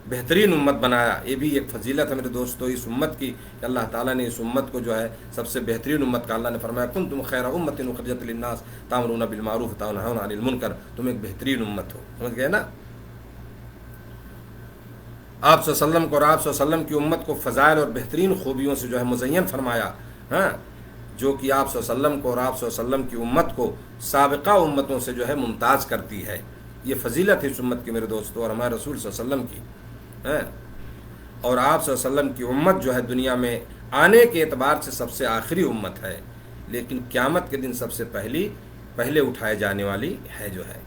بہترین امت بنایا۔ یہ بھی ایک فضیلت ہے میرے دوستو اس امت کی کہ اللہ تعالیٰ نے اس امت کو جو ہے سب سے بہترین امت کا اللہ نے فرمایا کنتم خیر امۃ اخرجت للناس تأمرون بالمعروف وتنہون عن المنکر، تم ایک بہترین امت ہو۔ سمجھ گئے نا؟ آپ صلی اللہ علیہ وسلم کو اور آپ صلی اللہ علیہ وسلم کی امت کو فضائل اور بہترین خوبیوں سے جو ہے مزین فرمایا، ہاں، جو کہ آپ صلی اللہ علیہ وسلم کو اور آپ صلی اللہ علیہ وسلم کی امت کو سابقہ امتوں سے جو ہے ممتاز کرتی ہے۔ یہ فضیلت ہے اس امت کی میرے دوستو، اور ہمارے رسول صلی اللہ علیہ وسلم کی، ہاں۔ اور آپ صلی اللہ علیہ وسلم کی امت جو ہے دنیا میں آنے کے اعتبار سے سب سے آخری امت ہے، لیکن قیامت کے دن سب سے پہلے اٹھائے جانے والی ہے جو ہے۔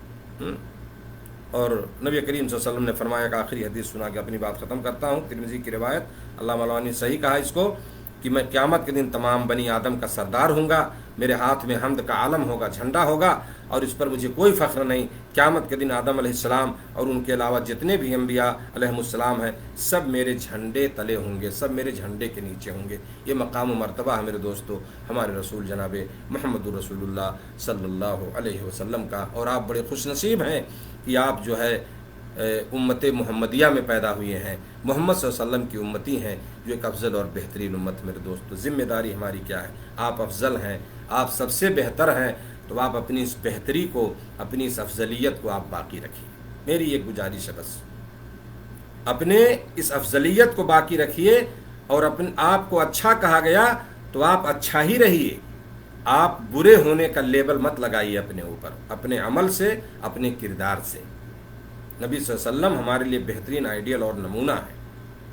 اور نبی کریم صلی اللہ علیہ وسلم نے فرمایا کہ آخری حدیث سنا کے اپنی بات ختم کرتا ہوں، ترمذی کی روایت، علامہ البانی نے صحیح کہا اس کو، کہ میں قیامت کے دن تمام بنی آدم کا سردار ہوں گا، میرے ہاتھ میں حمد کا عالم ہوگا، جھنڈا ہوگا، اور اس پر مجھے کوئی فخر نہیں۔ قیامت کے دن آدم علیہ السلام اور ان کے علاوہ جتنے بھی انبیاء علیہم السلام ہیں، سب میرے جھنڈے تلے ہوں گے، سب میرے جھنڈے کے نیچے ہوں گے۔ یہ مقام و مرتبہ ہے میرے دوستو ہمارے رسول جناب محمد رسول اللہ صلی اللہ علیہ وسلم کا، اور آپ بڑے خوش نصیب ہیں کہ آپ جو ہے امت محمدیہ میں پیدا ہوئے ہیں، محمد صلی اللہ علیہ وسلم کی امتی ہیں، جو ایک افضل اور بہترین امت میرے دوستو۔ ذمہ داری ہماری کیا ہے؟ آپ افضل ہیں، آپ سب سے بہتر ہیں، تو آپ اپنی اس بہتری کو، اپنی اس افضلیت کو آپ باقی رکھیے۔ میری ایک گزارش ہے بس، اپنے اس افضلیت کو باقی رکھیے، اور آپ کو اچھا کہا گیا تو آپ اچھا ہی رہیے، آپ برے ہونے کا لیبل مت لگائیے اپنے اوپر، اپنے عمل سے، اپنے کردار سے۔ نبی صلی اللہ علیہ وسلم ہمارے لیے بہترین آئیڈیل اور نمونہ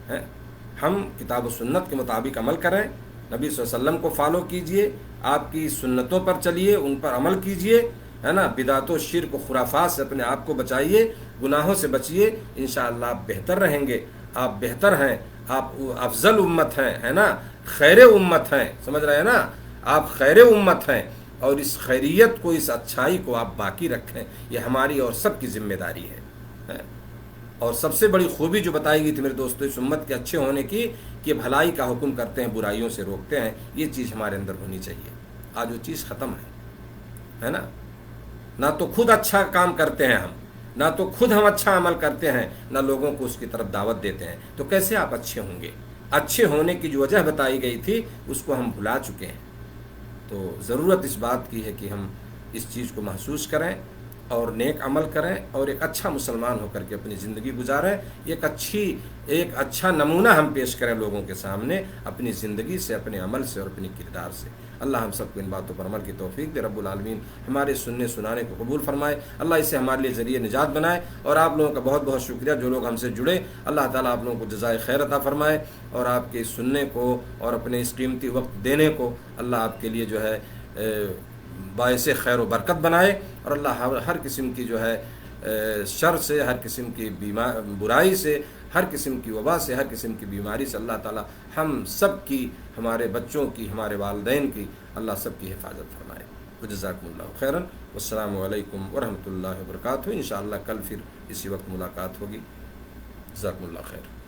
ہے۔ ہم کتاب و سنت کے مطابق عمل کریں، نبی صلی اللہ علیہ وسلم کو فالو کیجئے، آپ کی سنتوں پر چلیے، ان پر عمل کیجئے، ہے نا۔ بدعت و شرک و خرافات سے اپنے آپ کو بچائیے، گناہوں سے بچیے، انشاءاللہ آپ بہتر رہیں گے۔ آپ بہتر ہیں، آپ افضل امت ہیں، ہے نا، خیر امت ہیں، سمجھ رہے ہیں نا، آپ خیر امت ہیں، اور اس خیریت کو، اس اچھائی کو آپ باقی رکھیں، یہ ہماری اور سب کی ذمہ داری ہے۔ اور سب سے بڑی خوبی جو بتائی گئی تھی میرے دوستو اس امت کے اچھے ہونے کی، کہ بھلائی کا حکم کرتے ہیں، برائیوں سے روکتے ہیں، یہ چیز ہمارے اندر ہونی چاہیے۔ آج وہ چیز ختم ہے نا. نہ تو خود اچھا کام کرتے ہیں ہم، نہ تو خود ہم اچھا عمل کرتے ہیں، نہ لوگوں کو اس کی طرف دعوت دیتے ہیں. تو کیسے آپ اچھے ہوں گے؟ اچھے ہونے کی جو وجہ بتائی گئی تھی اس کو ہم بھلا چکے ہیں. تو ضرورت اس بات کی ہے کہ ہم اس چیز کو محسوس کریں اور نیک عمل کریں اور ایک اچھا مسلمان ہو کر کے اپنی زندگی گزاریں. ایک اچھا نمونہ ہم پیش کریں لوگوں کے سامنے اپنی زندگی سے، اپنے عمل سے اور اپنی کردار سے. اللہ ہم سب کو ان باتوں پر عمل کی توفیق دے. رب العالمین ہمارے سننے سنانے کو قبول فرمائے. اللہ اسے ہمارے لیے ذریعہ نجات بنائے. اور آپ لوگوں کا بہت بہت شکریہ جو لوگ ہم سے جڑے. اللہ تعالیٰ آپ لوگوں کو جزائے خیر عطا فرمائے اور آپ کے سننے کو اور اپنے اس قیمتی وقت دینے کو اللہ آپ کے لیے جو ہے باعث خیر و برکت بنائے. اور اللہ ہر قسم کی جو ہے شر سے، ہر قسم کی برائی سے، ہر قسم کی وبا سے، ہر قسم کی بیماری سے اللہ تعالی ہم سب کی، ہمارے بچوں کی، ہمارے والدین کی اللہ سب کی حفاظت فرمائے. جزاکم اللہ خیرا. والسلام علیکم ورحمۃ اللہ وبرکاتہ. انشاءاللہ کل پھر اسی وقت ملاقات ہوگی. جزاکم اللہ خیر.